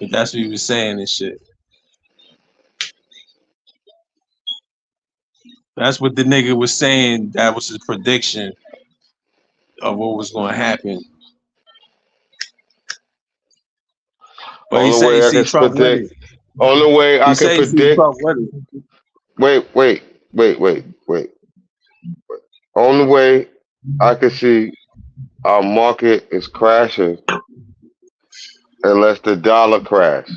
but that's what he was saying and shit. That's what the nigga was saying. That was his prediction of what was gonna happen. But he Only said he way I see can Trump winning. predict. Only way He I can said he see predict. Trump winning. Wait. Only way I can see our market is crashing unless the dollar crash.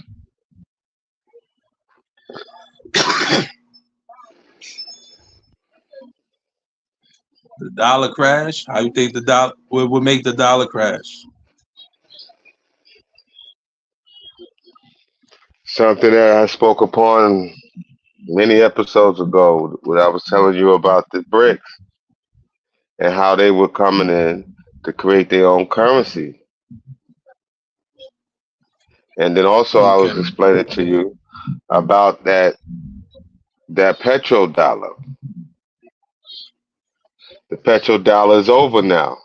The dollar crash. How you think the dollar would make the dollar crash? Something that I spoke upon many episodes ago when I was telling you about the BRICS and how they were coming in to create their own currency. And then also I Okay. was explaining to you about that petrodollar. The petrodollar is over now.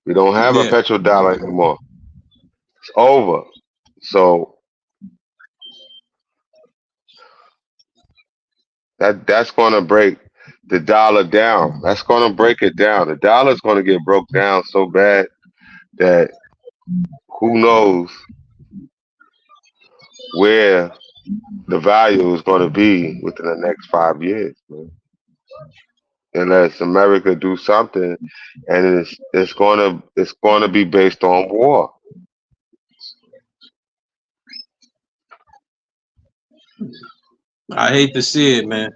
We don't have a Yeah. petrodollar anymore. It's over. So that's going to break the dollar down. That's going to break it down. The dollar is going to get broke down so bad that who knows where the value is going to be within the next 5 years, man. Unless America do something, and it's going to be based on war. I hate to see it, man.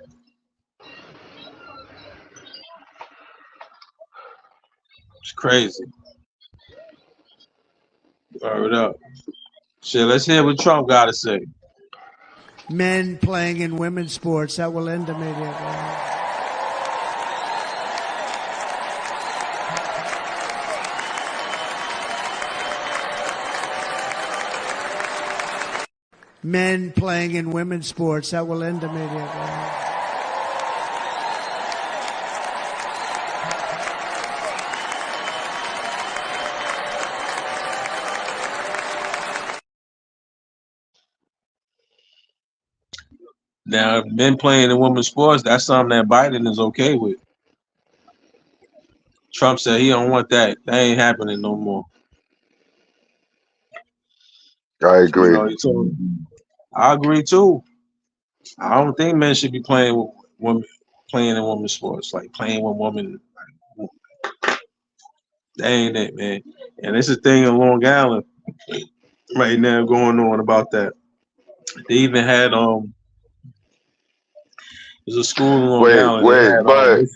It's crazy. Word up. Shit, let's hear what Trump got to say. Men playing in women's sports, that will end immediately. Men playing in women's sports, that will end immediately. Now, men playing in women's sports, that's something that Biden is okay with. Trump said he don't want that. That ain't happening no more. I You agree. know, he told I agree too. I don't think men should be playing with women, playing in women's sports, like playing with women. That ain't it, man. And it's a thing in Long Island right now going on about that. They even had there's a school in Long Island. They had But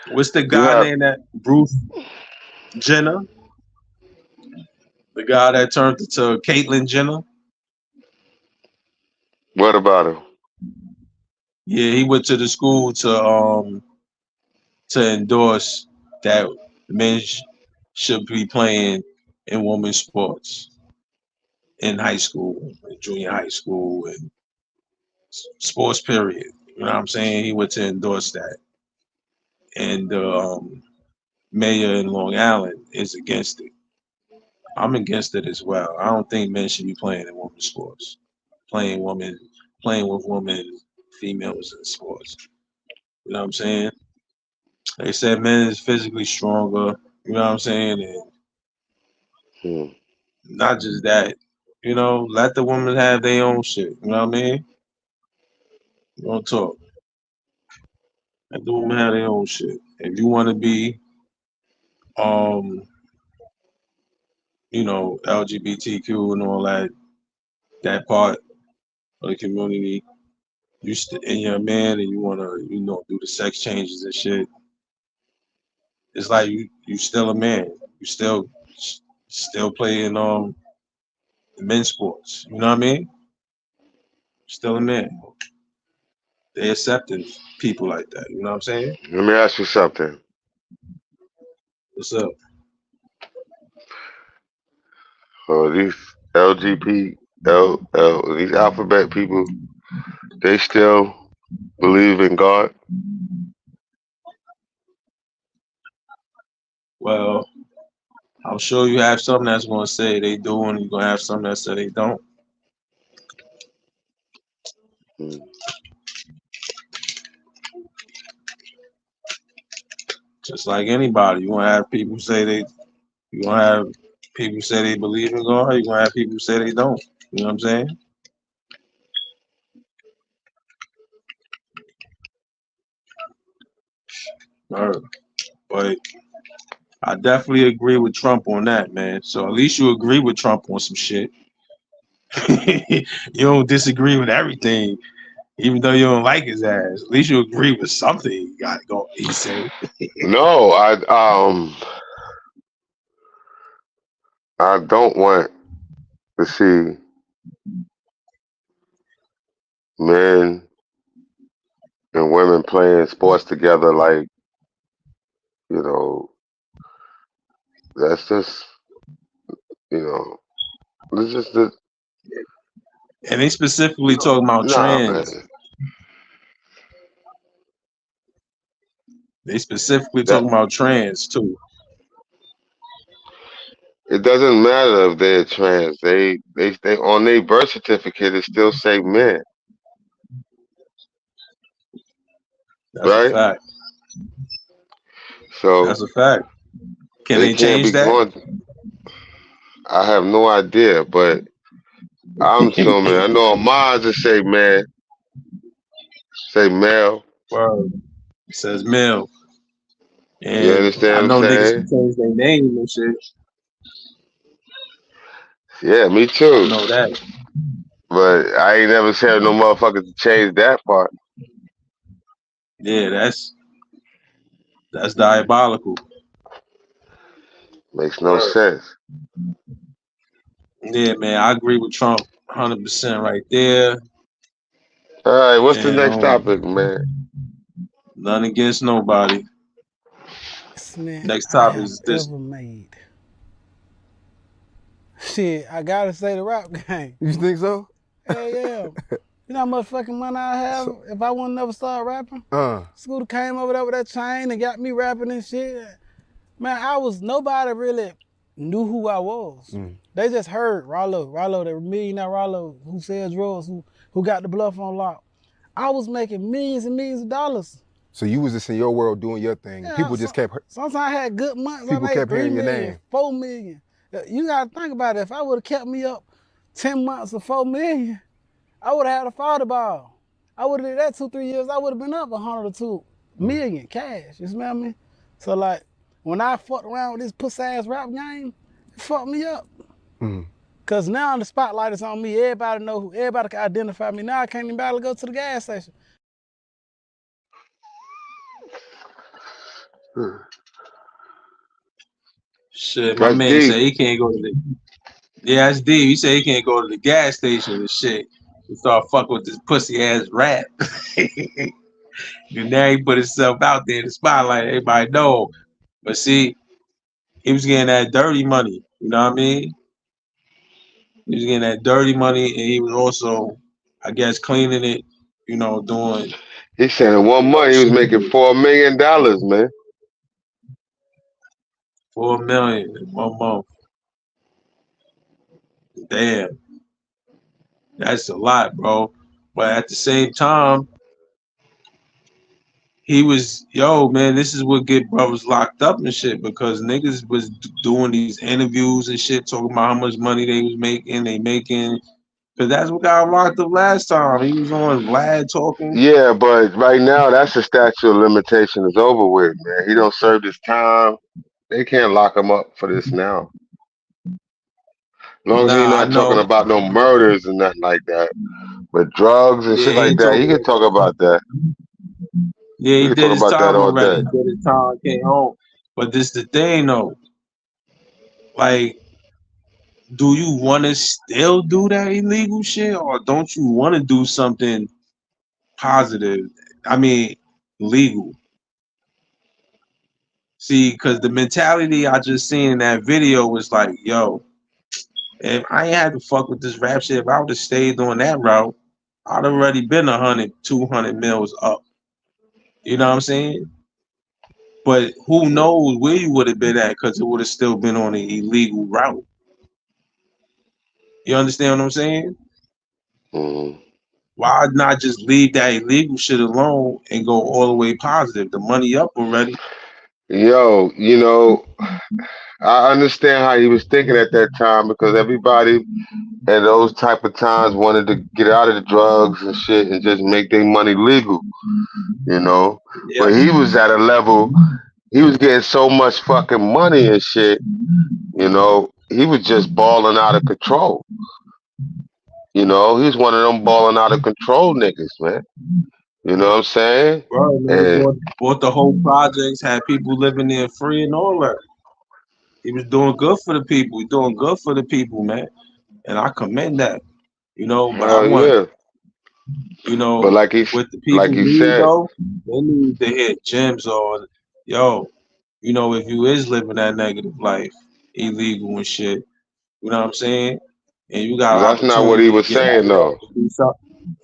what's the you guy have named that Bruce Jenner, the guy that turned into Caitlyn Jenner. what about him? Yeah, he went to the school to endorse that men should be playing in women's sports in high school, junior high school, and sports period. You know what I'm saying? He went to endorse that, and the mayor in Long Island is against it. I'm against it as well. I don't think men should be playing in women's sports, playing with women, females in sports. You know what I'm saying? They said men is physically stronger. You know what I'm saying? And Hmm. not just that. You know, let the women have their own shit. You know what I mean? Don't talk. Let the women have their own shit. If you want to be, um, LGBTQ and all that part of the community, and you're a man and you want to, do the sex changes and shit. It's like you still a man. You still playing men's sports. You know what I mean? Still a man. They accepting people like that. You know what I'm saying? Let me ask you something. What's up? These these alphabet people, they still believe in God. Well, I'm sure you have some that's gonna say they do, and you're gonna have some that say they don't. Hmm. Just like anybody, you gonna have people say you gonna have people say they believe in God. You gonna have people say they don't. You know what I'm saying? But I definitely agree with Trump on that, man. So at least you agree with Trump on some shit. You don't disagree with everything, even though you don't like his ass. At least you agree with something he got go. He say. No, I don't want to see men and women playing sports together. Like, you know, that's just, you know, it's just the And they specifically talking about nah, man. trans. They specifically That talking about trans too. it doesn't matter if they're trans. They on their birth certificate it still say men, That's a right? fact. So That's a fact. Can they they can't change be that? going. I have no idea, but I'm assuming. I know on mine just say man, say male. Well, it says male. You And I understand what I'm know niggas saying? can change their name and shit. Yeah, me I too. know that. But I ain't never said no motherfucker to change that part. Yeah, that's diabolical. Makes no sense. Yeah, man, I agree with Trump 100% right there. All right, what's the And next topic, man? none against nobody. Man, Next I topic have is this. ever made. Shit, I gotta say the rap game. You think so? Hell yeah. You know how much fucking money I have So, if I wouldn't never start rapping? Scooter came over there with that chain and got me rapping and shit. Man, nobody really knew who I was. They just heard Rollo, the millionaire Rollo, who sells drugs, who got the bluff on lock. I was making millions and millions of dollars. so you was just in your world doing your thing. Yeah, People just kept sometimes I had good months. I people made kept 3 hearing your million, name. 4 million. You gotta think about it. If I would have kept me up 10 months of 4 million, I would have had a father ball. I would have did that 2-3 years. I would have been up 100 or 2 million cash. You smell me? So like when I fucked around with this pussy ass rap game, it fucked me up. Cause now the spotlight is on me. Everybody know who. Everybody can identify me. Now I can't even barely go to the gas station. Shit, my That's man deep. said he can't go to the. Yeah, that's deep. He said he can't go to the gas station and shit. He start fucking with this pussy ass rap. And now he put himself out there in the spotlight. Everybody know. But see, he was getting that dirty money. You know what I mean? He was getting that dirty money, and he was also, I guess, cleaning it. You know, doing He said in 1 month he was shit making $4 million, man. 4 million in 1 month. Damn, that's a lot, bro. But at the same time, he was, yo, man, this is what get brothers locked up and shit because niggas was doing these interviews and shit, talking about how much money they was making, because that's what got him locked up last time. He was on Vlad talking. Yeah, but right now that's the statute of limitation is over with, man. He don't serve his time. They can't lock him up for this now. As long as he's Nah, I not talking know. about no murders and nothing like that. But drugs and Yeah, shit he like ain't that, he talking. can talk about that. Yeah, He he can did talk his about that time all already. day. He did his time, came home. But this the thing though. Like, do you want to still do that illegal shit, or don't you want to do something positive. I mean, legal. See, because the mentality I just seen in that video was like, yo, if I ain't had to fuck with this rap shit, if I would have stayed on that route, I'd already been 100, 200 mils up. You know what I'm saying? But who knows where you would have been at because it would have still been on an illegal route. You understand what I'm saying? Mhm. Why not just leave that illegal shit alone and go all the way positive? The money up already. Yo, I understand how he was thinking at that time because everybody at those type of times wanted to get out of the drugs and shit and just make their money legal, you know. Yeah. But he was at a level, he was getting so much fucking money and shit, he was just balling out of control. He was one of them balling out of control niggas, man. You know what I'm saying? Bro, man, And bought the whole projects, had people living there free and all that. He was doing good for the people. He doing good for the people, man. And I commend that, but I hell want, yeah. But what the like people he need said, though, they need to hit gems on, yo, if you is living that negative life, illegal and shit, you know what I'm saying? And you got that's not what he opportunity to was get out saying of that though. and do something.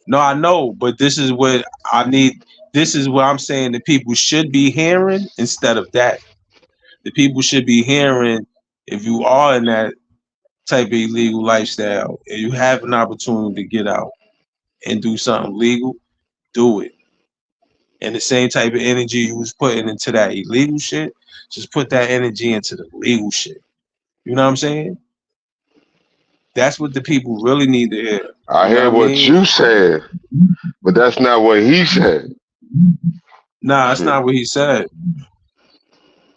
No, I know, but this is what I need. This is what I'm saying that people should be hearing instead of that. The people should be hearing if you are in that type of illegal lifestyle and you have an opportunity to get out and do something legal, do it. And the same type of energy you was putting into that illegal shit, just put that energy into the legal shit. You know what I'm saying? That's what the people really need to hear. I You know hear what I what mean? you said, but that's not what he said. Nah, that's Shit. not what he said.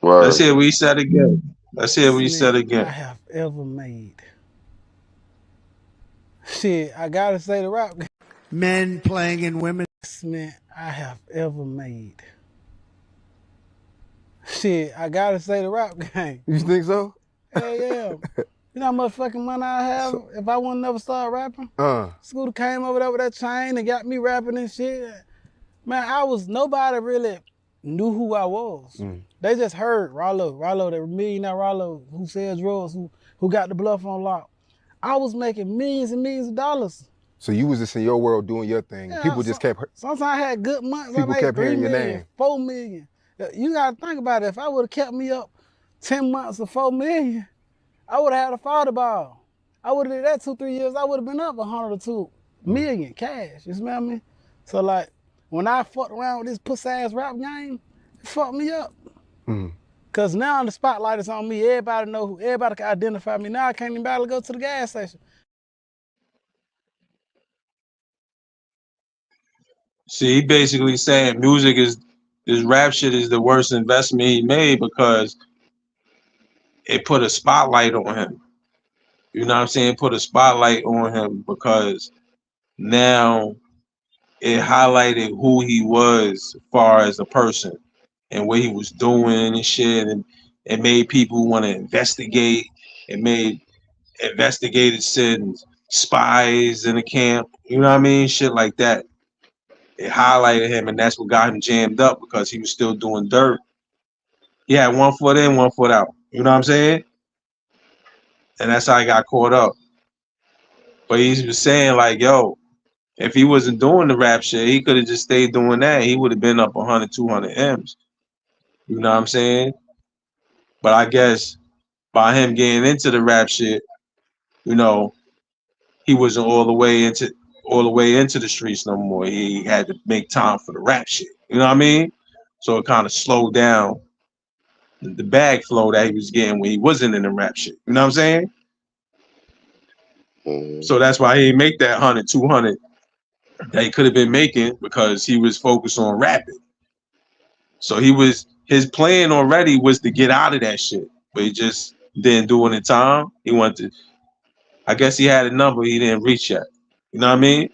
Let's Word. hear what he said again. Let's hear what he Best said man I again. have ever made. Shit, I gotta say the rap. Men playing in women. Best man I have ever made. Shit, I gotta say the rap game. You think so? Hell yeah. You know how much fucking money I have if I wouldn't never start rapping? Scooter came over there with that chain and got me rapping and shit. Man, nobody really knew who I was. They just heard Rollo, the millionaire Rollo who sells drugs, who got the bluff on lock. I was making millions and millions of dollars. So you was just in your world doing your thing. Yeah, People just kept sometimes I had good months. people I made kept 3 hearing your million, name. 4 million. You gotta think about it. If I would have kept me up 10 months of 4 million, I would have had a father ball. I would have did that 2-3 years. I would have been up 100 or 2 million cash. You smell me? So like when I fucked around with this pussy ass rap game, it fucked me up. Cause now the spotlight is on me. Everybody can identify me. Now I can't even barely go to the gas station. See, he basically saying music this rap shit is the worst investment he made because it put a spotlight on him. You know what I'm saying? Put a spotlight on him because now it highlighted who he was as far as a person and what he was doing and shit, and it made people want to investigate. It made investigators send spies in the camp. You know what I mean? Shit like that. It highlighted him, and that's what got him jammed up because he was still doing dirt. He had 1 foot in, 1 foot out. You know what I'm saying? And that's how he got caught up. But he was saying like, yo, if he wasn't doing the rap shit, he could have just stayed doing that. He would have been up 100, 200 M's. You know what I'm saying? But I guess by him getting into the rap shit, he wasn't all the way into the streets no more. He had to make time for the rap shit. You know what I mean? So it kind of slowed down the bag flow that he was getting when he wasn't in the rap shit. You know what I'm saying? So that's why he didn't make that 100, 200 that he could have been making because he was focused on rapping. So his plan already was to get out of that shit, but he just didn't do it in time. He wanted to, I guess he had a number he didn't reach yet. You know what I mean?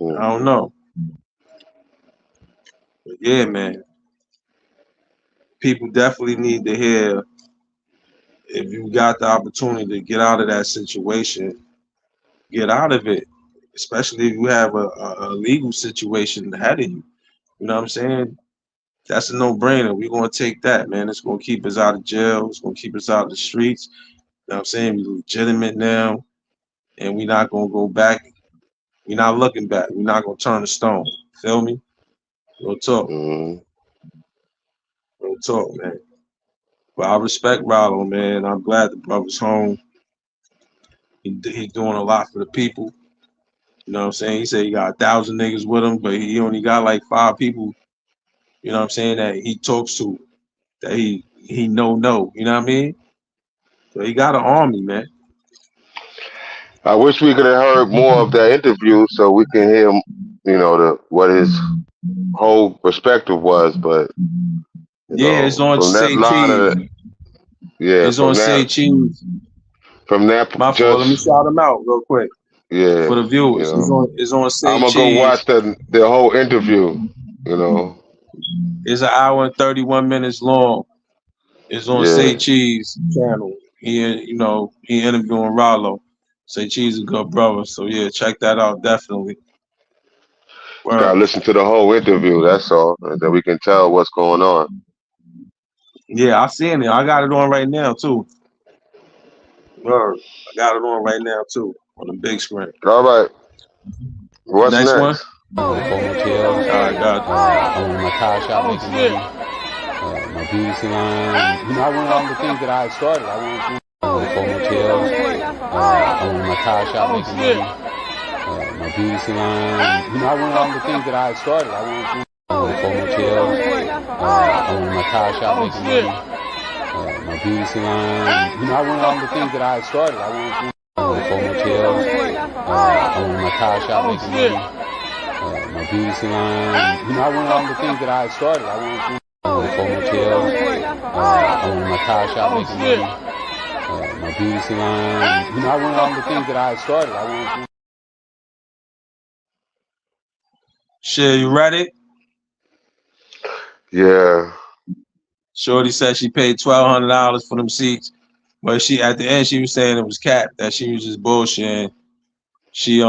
I don't know. But yeah, man. People definitely need to hear if you got the opportunity to get out of that situation, get out of it. especially if you have a legal situation ahead of you. You know what I'm saying? That's a no-brainer. We're gonna take that, man. It's gonna keep us out of jail. It's gonna keep us out of the streets. You know what I'm saying? We're legitimate now, and we're not gonna go back. We're not looking back. We're not gonna turn a stone. Feel me? Real talk. Mhm. Real talk, man. But I respect Rollo, man. I'm glad the brother's home. He's doing a lot for the people. You know what I'm saying? He said he got 1,000 niggas with him, but he only got like 5 people, you know what I'm saying, that he talks to, that he know, you know what I mean? So he got an army, man. I wish we could have heard more of that interview so we can hear, what his whole perspective was. But Yeah, it's on from that Say line of, Cheese. yeah, It's on Say Cheese. from that, My fault. Let me shout him out real quick yeah, for the viewers. It's on Say I'm gonna go Cheese. watch the whole interview. It's an hour and 31 minutes long. It's on Say Yeah, Cheese channel. He interviewing Rollo. Say Cheese is a good brother. So yeah, check that out definitely. gotta Word. listen to the whole interview. That's all, and then we can tell what's going on. Yeah, I seen it. I got it on right now too. Word. I got it on right now too on the big screen. All right, what's Next one. next? All right, got I went to my car shop making money. My beauty salon. I went on the things that I had started. I went to motels. I went to my car shop making money. My beauty salon. I went on the things that I had started. I went to motels. I went to my car shop making money. My beauty salon. I went on the things that I had started. I went to motels. I went to my car shop making money. My beauty salon. I went on the things that I had started. I went to motels. I went to my car shop making money. My beauty salon. I went on the things that I had started. I went to shit, you ready? Yeah, Shorty said she paid $1,200 for them seats, but she at the end she was saying it was capped, that she was just bullshitting. She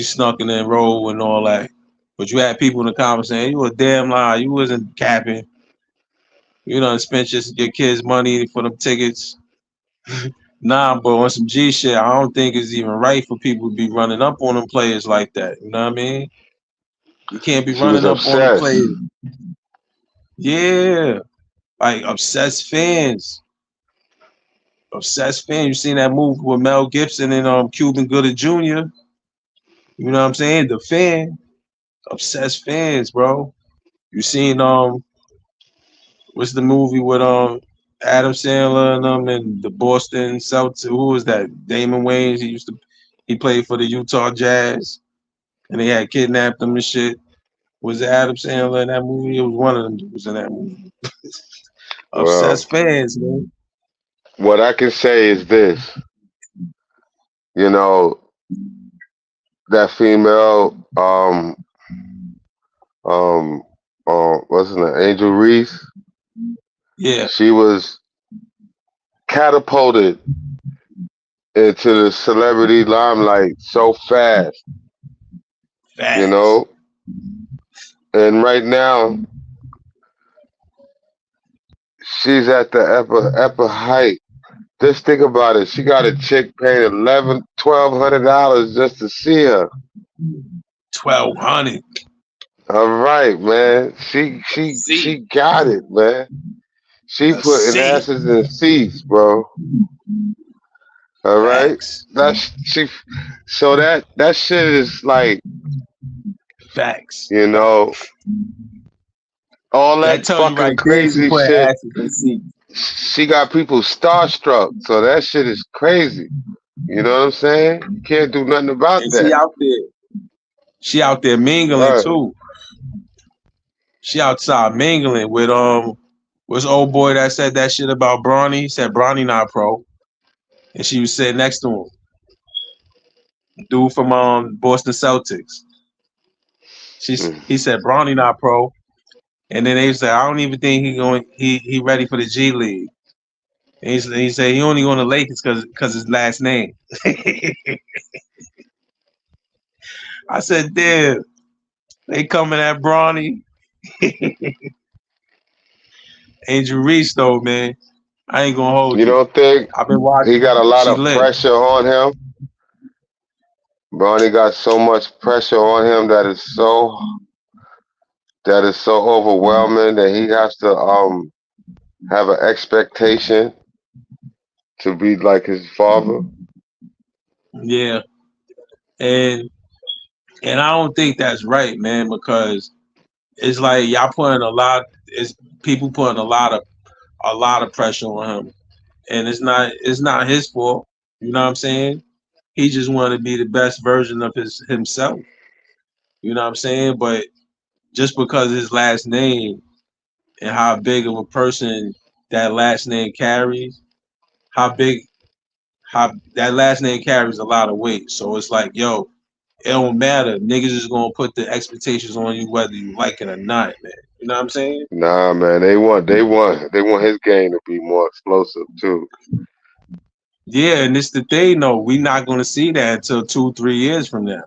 snuck in and rolled and all that. But you had people in the comments saying you a damn lie, you wasn't capping. You done spent your kids' money for them tickets. Nah, but on some G shit, I don't think it's even right for people to be running up on them players like that. You know what I mean? You can't be she was running up on the obsessed. players. Yeah, like obsessed fans. Obsessed fan. You seen that movie with Mel Gibson and Cuban Gooding Jr. You know what I'm saying? The fan. Obsessed fans, bro. You seen what's the movie with Adam Sandler and and the Boston Celtics? Who was that? Damon Wayans. He played for the Utah Jazz, and they had kidnapped him and shit. Was it Adam Sandler in that movie? It was one of them dudes in that movie. Well, Obsessed fans, man. what I can say is this. That female, what's her name? Angel Reese. Yeah. She was catapulted into the celebrity limelight so fast, Facts. And right now, she's at the upper height. Just think about it. She got a chick paying $1,200 just to see her. $1,200. All right, man. She got it, man. She putting asses in seats, bro. All right. Facts. So that shit is like Facts. all that tell you fucking right crazy there, shit. asses in seats. She got people starstruck. So that shit is crazy. You know what I'm saying? You can't do nothing about And that. she out there mingling Right. too. She outside mingling with what's old boy that said that shit about Bronny? He said Bronny not pro. And she was sitting next to him. Dude from Boston Celtics. He said Bronny not pro. And then they said, I don't even think he ready for the G League. And he said he only going to Lakers because his last name. I said, damn, they coming at Bronny. Angel Reese though, man. I ain't gonna hold You you. don't think I've been he watching. got a lot She of lit. pressure on him? Bronny got so much pressure on him that is so overwhelming that he has to have an expectation to be like his father. Yeah. And I don't think that's right, man, because it's like y'all putting it's people putting a lot of pressure on him. And it's not his fault. You know what I'm saying? He just wanted to be the best version of himself. You know what I'm saying? But just because his last name and how big of a person that last name carries, how that last name carries a lot of weight. So it's like, yo, it don't matter. Niggas is gonna put the expectations on you whether you like it or not, man. You know what I'm saying? Nah, man, they want his game to be more explosive too. Yeah, and it's the thing though, we're not gonna see that until 2-3 years from now.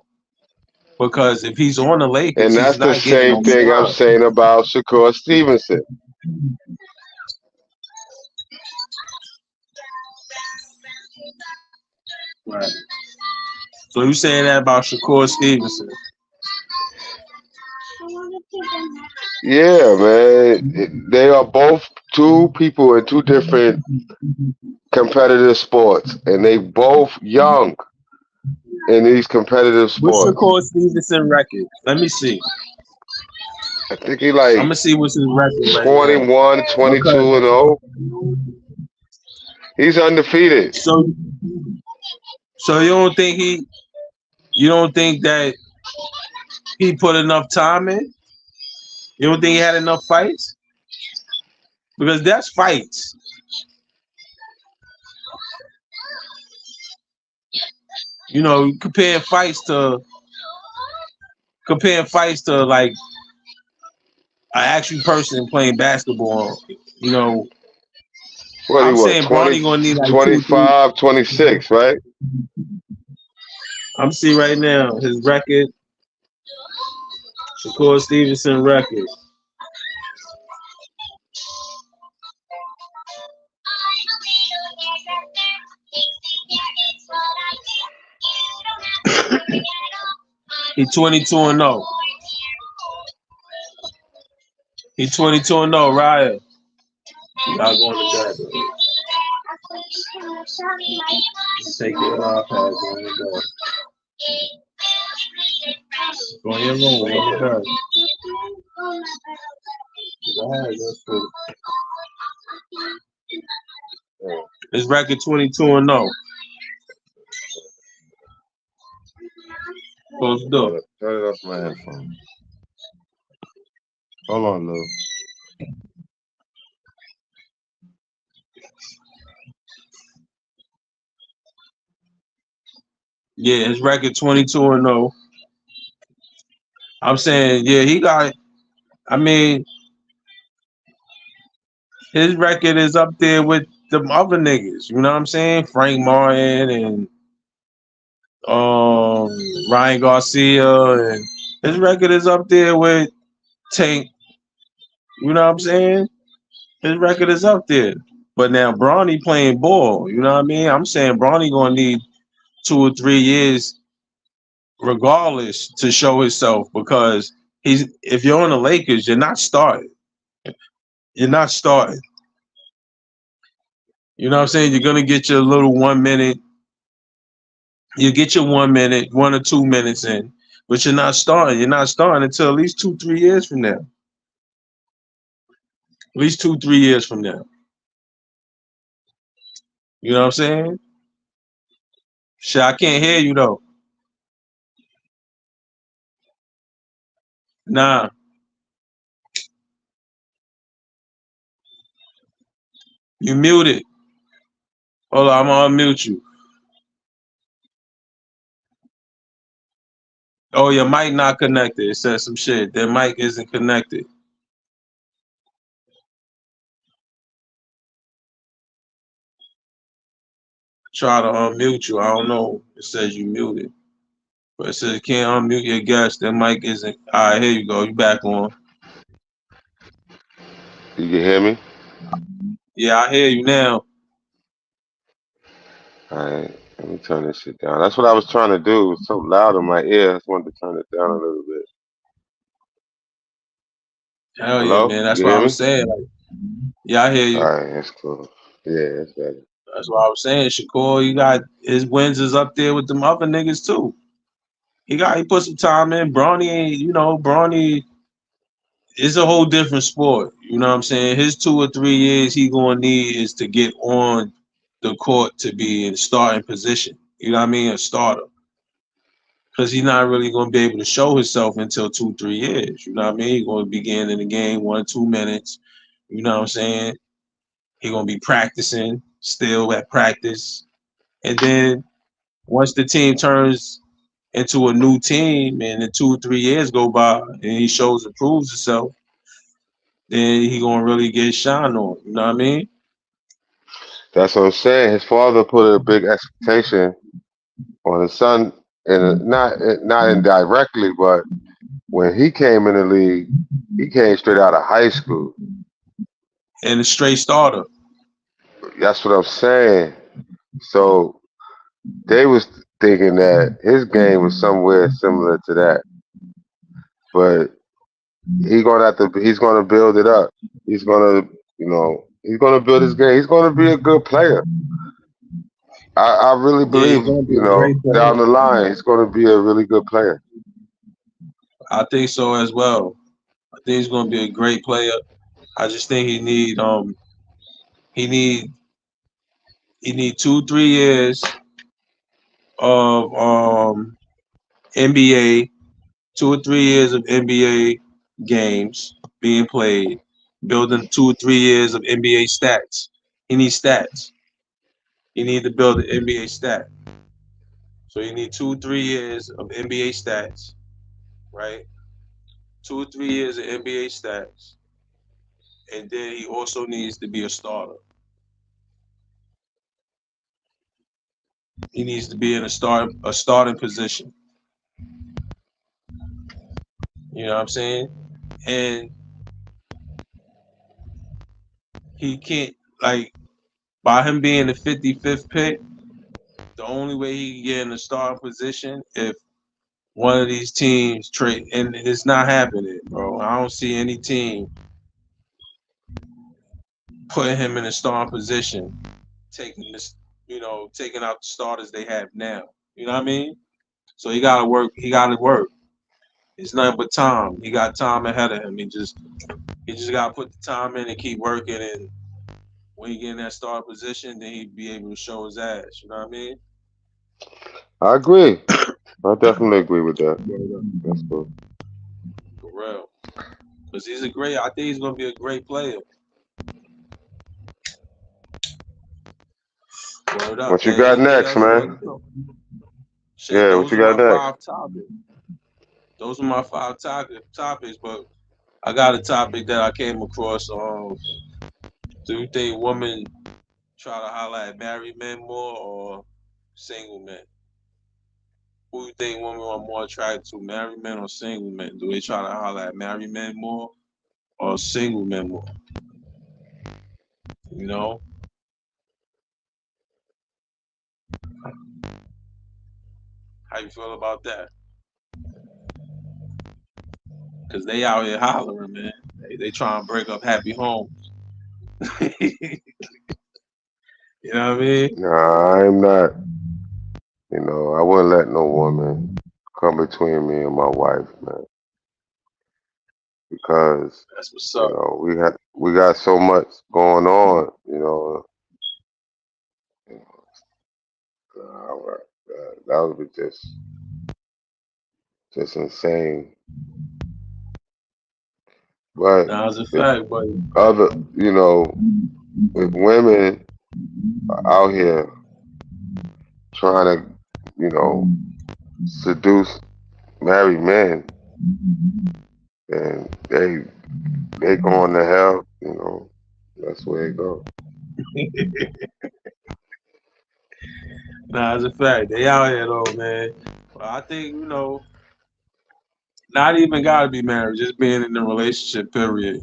Because if he's on the Lakers, And he's that's the not getting same no thing I'm shine. saying about Shakur Stevenson. Right. So you saying that about Shakur Stevenson? Yeah, man. They are both two people in two different competitive sports, and they both young in these competitive What's sports. Shakur Stevenson record? Let me see. I think he I'm like gonna see what's his record right now. 21, 22 and Because 0. He's undefeated. so you don't think that he put enough time in? You don't think he had enough fights? Because that's fights. You know, comparing fights to like an actual person playing basketball. You know, What he I'm was, saying 20, Bronny gonna need like 2-3. 25, 26, right? I'm see right now his record, Shakur Stevenson record. He 22-0. He 22-0, Ryan. Y'all going to bed. Take your iPad, go in the bed. Go in your room, go in the bed. Go ahead, let's go. His record 22-0. Close the door. Turn it off my headphones. Hold on, Lou. Yeah, his record 22-0. I'm saying, yeah, he got. I mean, his record is up there with the other niggas. You know what I'm saying? Frank Martin and Ryan Garcia, and his record is up there with Tank. You know what I'm saying? His record is up there. But now Bronny playing ball. You know what I mean? I'm saying Bronny gonna need 2 or 3 years, regardless, to show himself because if you're on the Lakers, you're not starting. You're not starting. You know what I'm saying? You're gonna get your little 1 minute. You get your 1 minute, 1 or 2 minutes in, but you're not starting. You're not starting until at least 2-3 years from now. At least 2-3 years from now. You know what I'm saying? Shit, I can't hear you though. Nah, you muted. Hold on, I'm gonna unmute you. Oh, your mic not connected. It says some shit. Their mic isn't connected. Try to unmute you. I don't know. It says you muted. But it says can't unmute your guest. That mic isn't. All right, here you go. You back on. You can hear me? Yeah, I hear you now. All right, let me turn this shit down. That's what I was trying to do. It was so loud in my ear. I just wanted to turn it down a little bit. Hell yeah, Hello? man. That's You what I hear was me? saying. Like, yeah, I hear All you. right, that's cool. Yeah, that's better. That's what I was saying. Shakur, you got his wins is up there with them other niggas too. He put some time in. Bronny ain't, Bronny is a whole different sport. You know what I'm saying? His 2 or 3 years he gonna need is to get on the court to be in starting position. You know what I mean? A starter. Because he's not really gonna be able to show himself until 2, 3 years. You know what I mean? He's gonna begin in the game 1 or 2 minutes. You know what I'm saying? He's gonna be practicing, still at practice. And then once the team turns into a new team and the 2 or 3 years go by and he shows and proves himself, then he gonna really get shine on. You know what I mean? That's what I'm saying. His father put a big expectation on his son, and not indirectly, but when he came in the league, he came straight out of high school. And a straight starter. That's what I'm saying. So they was thinking that his game was somewhere similar to that, but he's gonna build it up. He's gonna, he's gonna build his game. He's gonna be a good player. I really Yeah, he's believe, gonna be a great down player. the line, he's gonna be a really good player. I think so as well. I think he's gonna be a great player. I just think he need 2, 3 years of NBA, 2 or 3 years of NBA games being played, building 2 or 3 years of NBA stats. He needs stats. He need to build an NBA stat. So you need 2 or 3 years of NBA stats, right? 2 or 3 years of NBA stats, and then he also needs to be a starter. He needs to be in a starting position. You know what I'm saying? And he can't, like, by him being the 55th pick, the only way he can get in a starting position if one of these teams trade, and it's not happening, bro. I don't see any team putting him in a starting position, taking this, taking out the starters they have now. You know what I mean? So he gotta work. He gotta work. It's nothing but time. He got time ahead of him. He just gotta put the time in and keep working. And when he get in that starting position, then he'd be able to show his ass. You know what I mean? I agree. I definitely agree with that. That's cool. For real. Because I think he's gonna be a great player. Word up. What you got Anything next, else you man? want to know? Shit, Yeah, what those you are got my next? 5 topics. Those are my 5 topics, but I got a topic that I came across. Do you think women try to holler at married men more or single men? Who you think women are more attracted to, married men or single men? Do they try to holler at married men more or single men more? You know? How you feel about that? Because they out here hollering, man. They try to break up happy homes. You know what I mean? Nah, I'm not. I wouldn't let no woman come between me and my wife, man, because That's what's up. we got so much going on. That would be just insane. But Now, it's a if fact, but other, if women are out here trying to, seduce married men, then they going to hell. That's where they go. nah, it's a fact. They out here though, man. I think, not even gotta be married, just being in a relationship, period.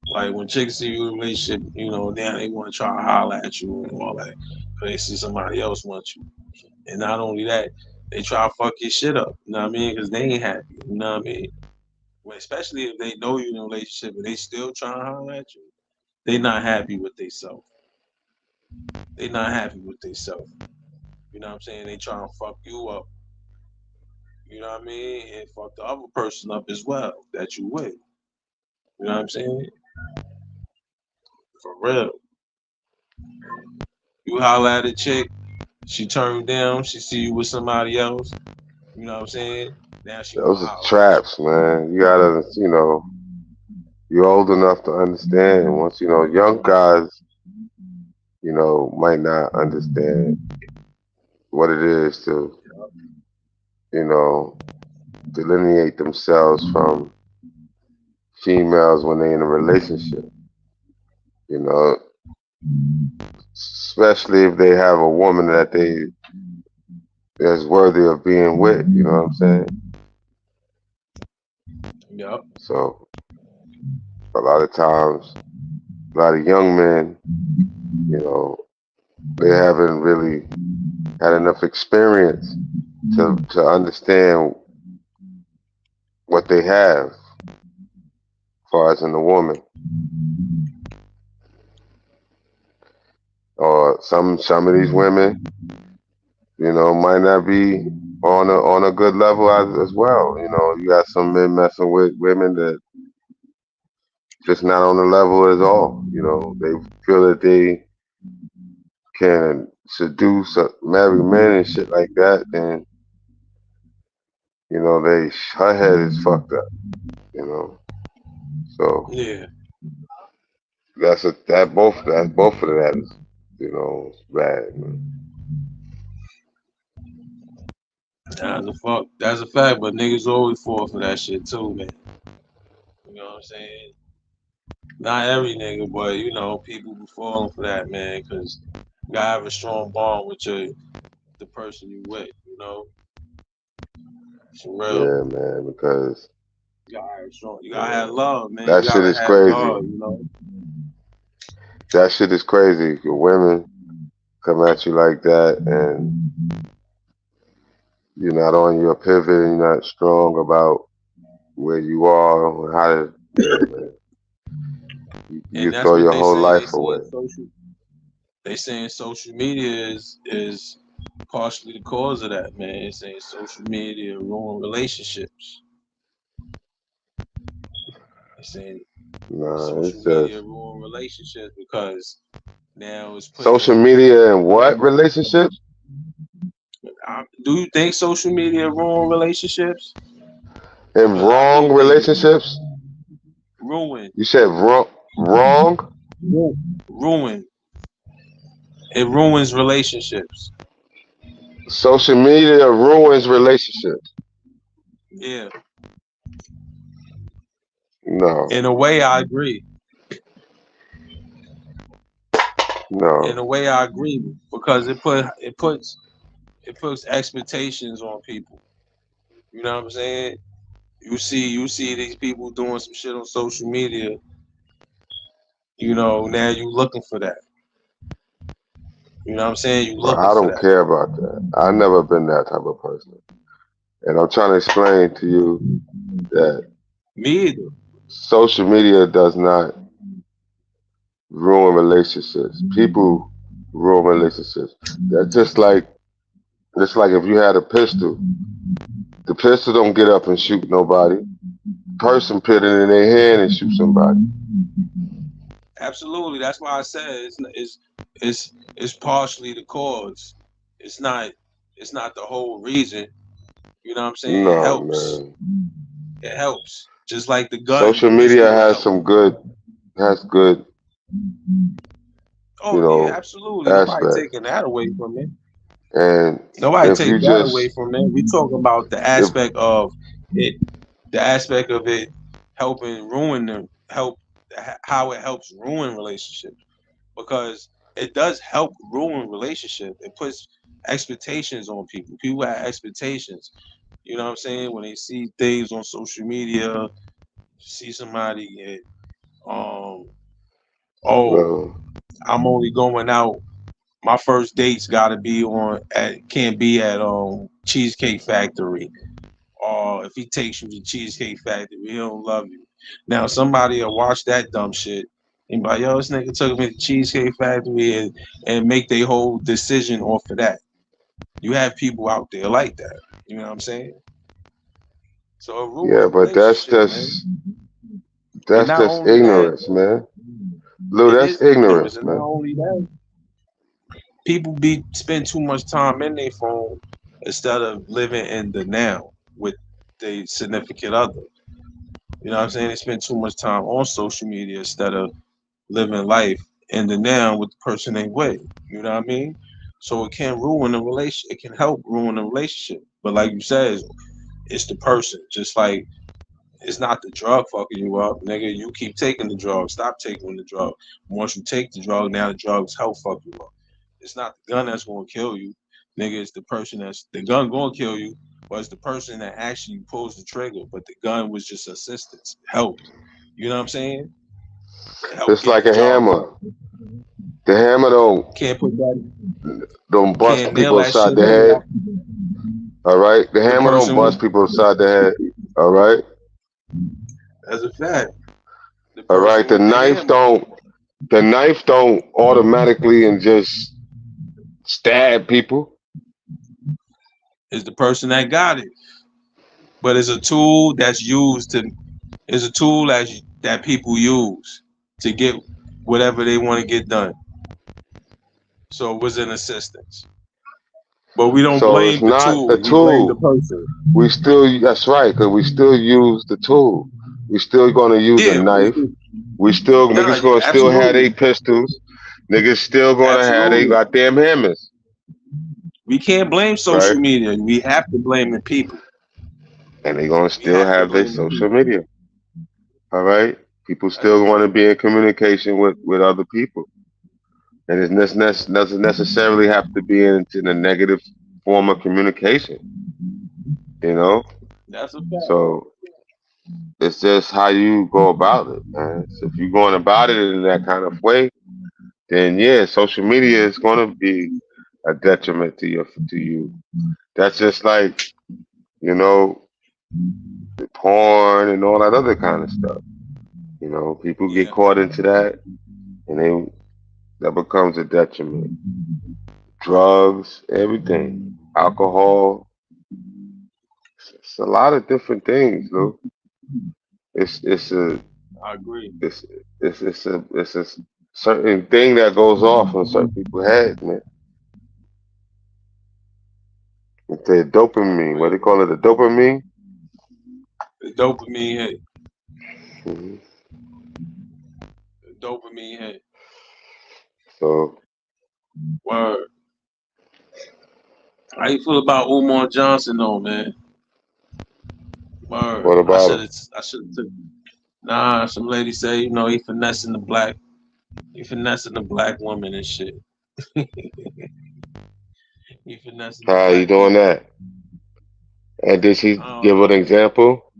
Like when chicks see you in a relationship, now they want to try to holler at you and all that. 'Cause they see somebody else wants you. And not only that, they try to fuck your shit up. You know what I mean? Because they ain't happy. You know what I mean? Well, especially if they know you in a relationship and they still trying to holler at you, they not happy with themselves. They not happy with themselves. You know what I'm saying? They trying to fuck you up. You know what I mean? And fuck the other person up as well that you with. You know what I'm saying? For real. You holler at a chick, she turned down, she see you with somebody else. You know what I'm saying? Now she Those gonna are holler at traps, man. You gotta, you're old enough to understand. Once young guys, might not understand what it is to, you know, delineate themselves from females when they're in a relationship. You know, especially if they have a woman that they that's worthy of being with. You know what I'm saying? you. Yep. So a lot of times, a lot of young men, you know, they haven't really had enough experience to understand what they have, as far as in the woman. Or some of these women, might not be on a good level as well. You got some men messing with women that just not on the level at all. They feel that they can seduce married men and shit like that, then her head is fucked up. So Yeah. that's both of that is it's bad, man. That's a fact, but niggas always fall for that shit too, man. You know what I'm saying? Not every nigga, but people be falling for that, man, because you gotta have a strong bond with the person you with, For real. Yeah, man, because You gotta have strong. You gotta have love, man. You that shit gotta is have crazy. love. That shit is crazy. Your women come at you like that, and you're not on your pivot, and you're not strong about where you are or how to. Yeah, man. You And that's throw what your they whole saying. life away. They saying social media is partially the cause of that, man. They saying social media ruin relationships. They saying Nah, social it's media just ruin relationships because now it's social putting media and what women. relationships Do you think social media ruin relationships? and 'Cause I wrong do think it relationships. ruin, You said wrong. ruin. It ruins relationships. Social media ruins relationships. Yeah, No, in a way, I agree. In no. a way, I agree because it puts expectations on people. You know what I'm saying? You see these people doing some shit on social media. Now you looking for that. You know what I'm saying? You Well, looking I for don't that. care about that. I've never been that type of person. And I'm trying to explain to you that Me either. social media does not ruin relationships. People ruin relationships. That's just like if you had a pistol. The pistol don't get up and shoot nobody. Person put it in their hand and shoot somebody. Absolutely. That's why I said it's partially the cause. It's not it's not the whole reason. You know what I'm saying? It No, helps. man. It helps. Just like the gun Social media pistol has helps. some good, you Oh yeah, know, absolutely. Nobody aspects. taking that away from it. And Nobody if you take that away just from it. We talk about the if aspect of it, the aspect of it helping ruin them, how it helps ruin relationships because it does help ruin relationships. It puts expectations on people. People have expectations. You know what I'm saying? When they see things on social media, see somebody get, oh, Well, I'm only going out. My first date's got to be can't be at Cheesecake Factory. Or if he takes you to Cheesecake Factory, he don't love you. Now somebody will watch that dumb shit and be like, yo, this nigga took me to Cheesecake Factory and make their whole decision off of that. You have people out there like that. You know what I'm saying? So it ruins yeah, the but that's relationship, man. just And that's not just only that, ignorance, man. Lou, it that's is ignorance. ignorance, And not man. only that, people spend too much time in their phone instead of living in the now with their significant other. You know what I'm saying? They spend too much time on social media instead of living life in the now with the person they with. You know what I mean? So it can ruin a relation. It can help ruin a relationship. But like you said, it's the person. Just like it's not the drug fucking you up, nigga. You keep taking the drug. Stop taking the drug. Once you take the drug, now the drugs help fuck you up. It's not the gun that's gonna kill you, nigga. It's the person that's the gun gonna kill you, but it's the person that actually pulls the trigger. But the gun was just assistance, helped. You know what I'm saying? Help It's get like the a job hammer. done. The hammer Can't put that. don't bust Can't nail people that upside shit the in. head. All right, the The hammer don't person bust who, people upside the head. All right, as a fact, the all right. person with the hammer The knife don't automatically and just stab people. is the person that got it. But it's a tool that's used to. It's a tool that people use to get whatever they want to get done. So it was an assistance. But we don't So it's blame the not the tool. We blame the tool. person. We still, that's right, because we still use the tool. We still gonna use a Yeah. knife. We still, Nah, niggas gonna still have absolutely. their pistols. Niggas still gonna have their Absolutely. goddamn hammers, We can't blame right? social media. We have to blame the people. And they gonna We still have to have their blame the social people. media, all right? People That's a still want to fact. be in communication with other people. And it doesn't necessarily have to be in a negative form of communication, you know? That's a fact. So it's just how you go about it, man. So if you're going about it in that kind of way, then yeah, social media is going to be a detriment to you. That's just like, you know, porn and all that other kind of stuff. You know, people get Yeah. caught into that, and that becomes a detriment. Drugs, everything, alcohol. It's a lot of different things, Lou. It's a I agree. it's a certain thing that goes off in certain people's heads, man. It's a I dopamine. What agree. they call it, a dopamine. The dopamine hit. hmm The dopamine hit. So Word. How you feel about Umar Johnson though, man? Word. what I about should him? have took. Nah, some lady say, you know, he finessing the black woman and shit. He finessing the How you black doing woman. that? And did she I don't give an know. example?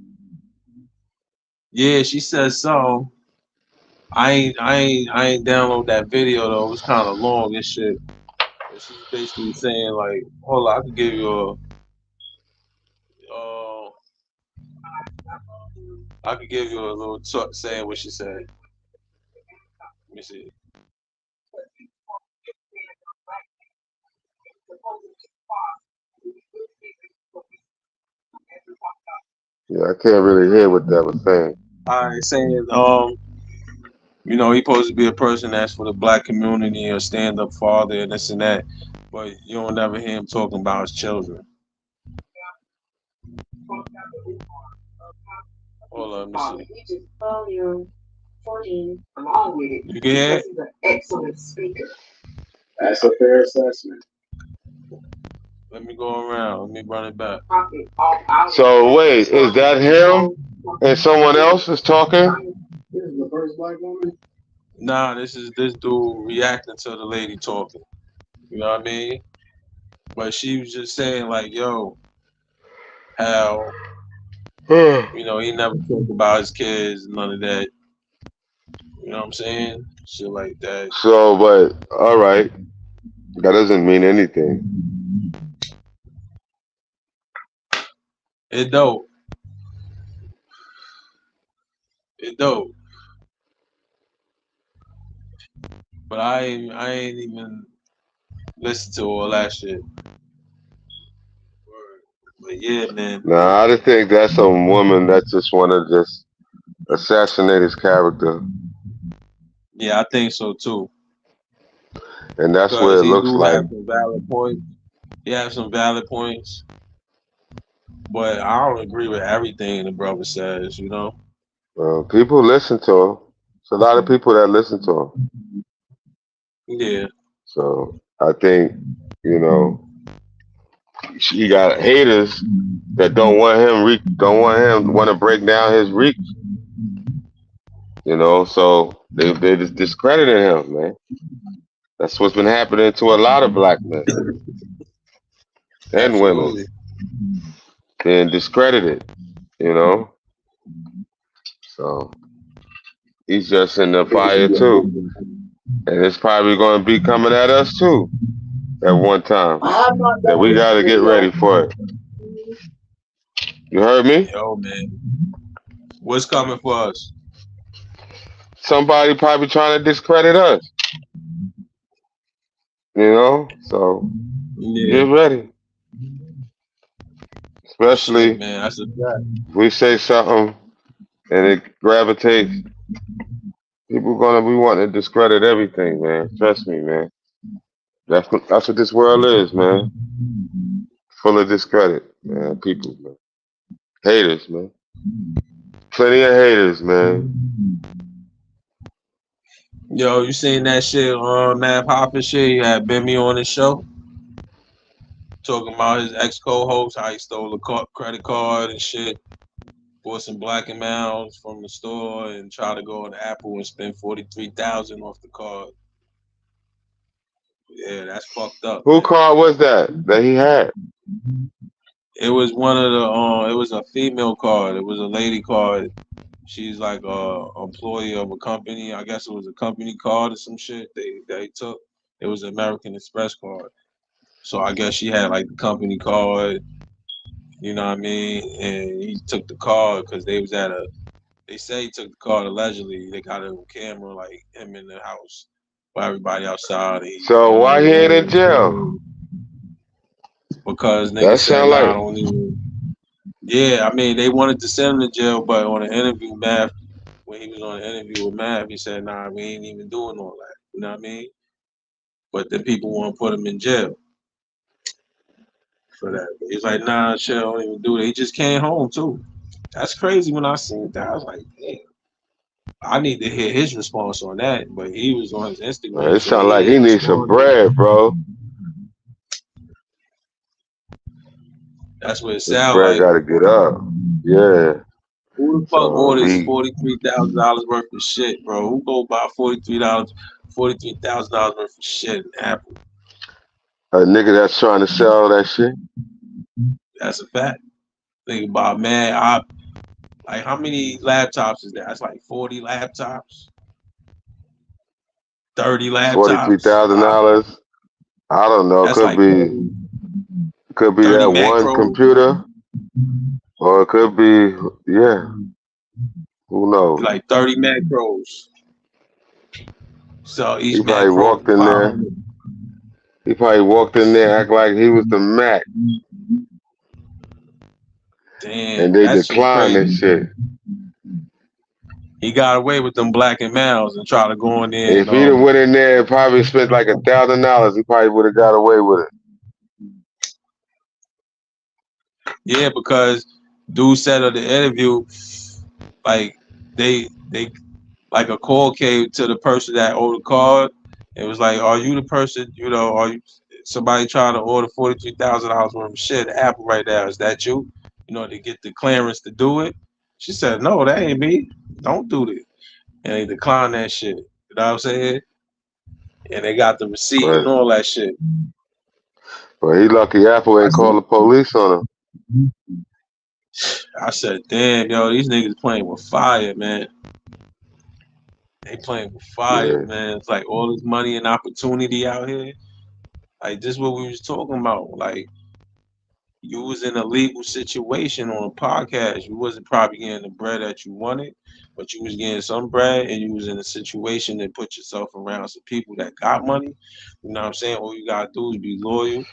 Yeah, she says so. I ain't download that video though. It was kind of long and shit. But she's basically saying like, hold on, I could give you a little talk saying what she said. Let me see. Yeah, I can't really hear what that was saying. I saying you know, he supposed to be a person that's for the black community, a stand up father and this and that. But you don't never hear him talking about his children. Hold on, let me see. You just call your 14 along with it. You can hear it? He's an excellent speaker. That's a fair assessment. Let me go around. Let me run it back. So wait, is that him and someone else is talking? This is the first black woman. Nah, this is this dude reacting to the lady talking. You know what I mean? But she was just saying like, yo, how So, he never talked about his kids, none of that. You know what I'm saying? Shit like that. but all right, that doesn't mean anything. It dope. It dope. But I ain't even listen to all that shit. But yeah, man. Nah, I just think that's some woman that just want to just assassinate his character, Yeah, I think so too. and that's what Because it he looks do like. have some valid points. He has some valid points. But I don't agree with everything the brother says, you know? People listen to him. It's a lot of people that listen to him. Yeah. So I think, you know, he got haters that don't want him want to break down his reach. You know, so they just discrediting him, man. That's what's been happening to a lot of black men and women, Absolutely. being discredited. You know, so he's just in the fire too, and it's probably going to be coming at us too at one time. And we got to get ready for it. You heard me? Yo, man. What's coming for us? Somebody probably trying to discredit us. You know, so Yeah. get ready. Especially Shit, man, that's a fact. if we say something and it gravitates, people gonna be wanting to discredit everything, man. Trust me, man. That's what this world is, man. Full of discredit, man. People, man. Haters, man. Plenty of haters, man. Yo, you seen that shit on Matt Hoffa shit? He had Bimmy on his show talking about his ex co-host, how he stole a credit card and shit, bought some Black and Mounds from the store and tried to go on Apple and spend $43,000 off the card. Yeah, that's fucked up. Who Man. card was that he had? It was one of the it was a female card. It was a lady card. She's like a employee of a company. I guess it was a company card or some shit they took. It was an American Express card. So I guess she had like the company card, you know what I mean? And he took the card because they was at they say he took the card allegedly. They got it on camera, like him in the house while everybody outside. So why he ain't in jail? Because nigga That said, sound nah, I like don't even. Yeah, I mean, they wanted to send him to jail, but on an interview, Mav, when he was on an interview with Mav, he said, nah, we ain't even doing all that. You know what I mean? But then people want to put him in jail for that. He's like, nah, shit, I don't even do that. He just came home, too. That's crazy. When I seen that, I was like, damn. I need to hear his response on that. But he was on his Instagram. man, it sound like he needs some bread, bro. That's what it This sounds bread like. gotta get up. Yeah. Who the fuck orders $43,000 worth of shit, bro? Who go buy $43,000 worth of shit in Apple? A nigga that's trying to sell that shit. That's a fact. Think about, man, like how many laptops is that? That's like 40 laptops, 30 laptops. $43,000. I don't know. That's Could like be 30 that one macros. computer, or it could be Who knows? Like 30 macros. So each He probably macro walked in there. 500. He probably walked in there act like he was the Mac, Damn, and they that shit declined this crazy. shit. He got away with them Black and Mounds and try to go in there If he'd have went in there and probably spent like $1,000, he probably would have got away with it. Yeah, because dude said of the interview, like they like a call came to the person that owed the card. It was like, are you the person, are you somebody trying to order $43,000 worth of shit at Apple right now? Is that you? To get the clearance to do it. She said, no, that ain't me. Don't do that. And they declined that shit. You know what I'm saying? And they got the receipt and all that shit. Well, he lucky Apple ain't called the police on him. I said, damn, yo, these niggas playing with fire, man. They playing with fire, Yeah. man. It's like all this money and opportunity out here. Like, this is what we was talking about. Like, you was in a legal situation on a podcast. You wasn't probably getting the bread that you wanted, but you was getting some bread, and you was in a situation that put yourself around some people that got money. You know what I'm saying? All you gotta do is be loyal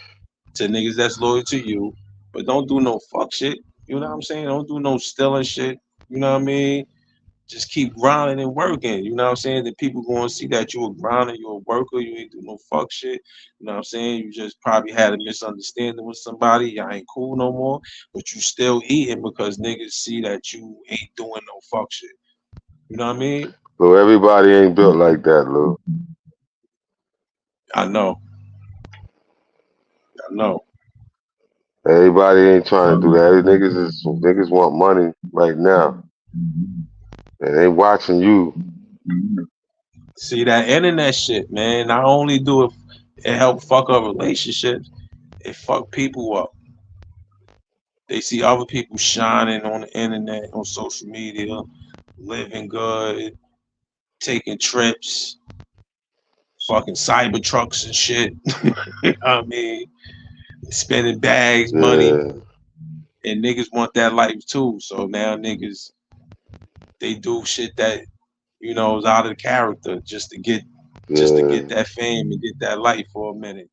to niggas that's loyal to you, but don't do no fuck shit. You know what I'm saying? Don't do no stealing shit. You know what I mean? Just keep grinding and working. You know what I'm saying? The people going to see that you a grinder, you a worker, you ain't do no fuck shit. You know what I'm saying? You just probably had a misunderstanding with somebody. Y'all ain't cool no more, but you still eating because niggas see that you ain't doing no fuck shit. You know what I mean? Lou, everybody ain't built like that, Lou. I know. Everybody ain't trying to do that. Niggas want money right now. And they watching you. See that internet shit, man. Not only do it help fuck up relationships, it fuck people up. They see other people shining on the internet, on social media, living good, taking trips, fucking cyber trucks and shit. You know what I mean? Spending bags, money, and niggas want that life too. So now niggas, they do shit that, you know, is out of character just to get that fame and get that life for a minute.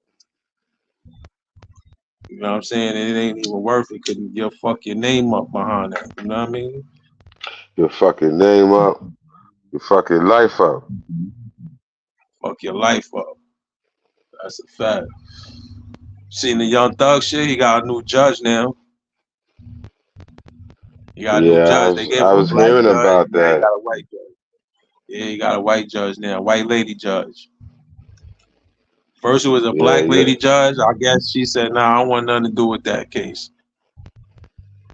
You know what I'm saying? And it ain't even worth it because you'll fuck your name up behind that. You know what I mean? Your fucking name up. Your fucking life up. Fuck your life up. That's a fact. Seen the Young Thug shit? He got a new judge now. He got a new judge. They gave him I was a black hearing judge. about Now he that. got a white judge. Yeah, he got a white judge now, white lady judge. First it was a black lady judge. I guess she said, "Nah, I don't want nothing to do with that case."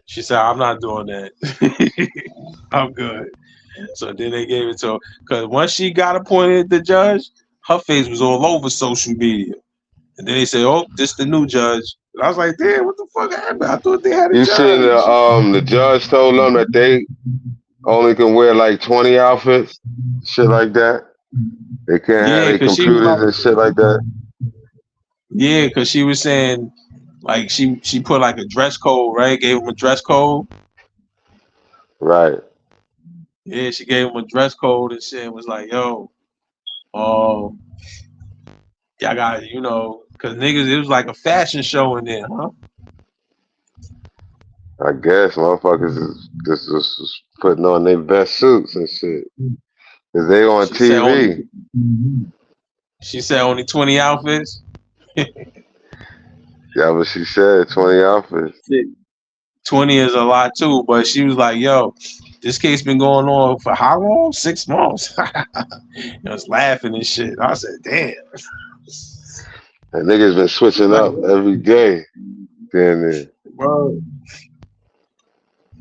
She said, "I'm not doing that. I'm good." So then they gave it to her. Because once she got appointed the judge, her face was all over social media. And then they say, "Oh, this the new judge." And I was like, "Damn, what the fuck happened? I thought they had a You judge." seen the judge told them that they only can wear like 20 outfits, shit like that. They can't have their computers and shit like that. Yeah, because she was saying, like, she put like a dress code, right? Gave them a dress code. Right. Yeah, she gave them a dress code and shit. Was like, "Yo, y'all got, you know, because niggas, it was like a fashion show in there, huh?" I guess motherfuckers is just putting on their best suits and shit. Cause they on TV. She said only 20 outfits. Yeah, but she said 20 outfits. 20 is a lot too, but she was like, "Yo, this case been going on for how long? 6 months." I was laughing and shit. I said, "Damn." And niggas been switching up every day. Then Bro,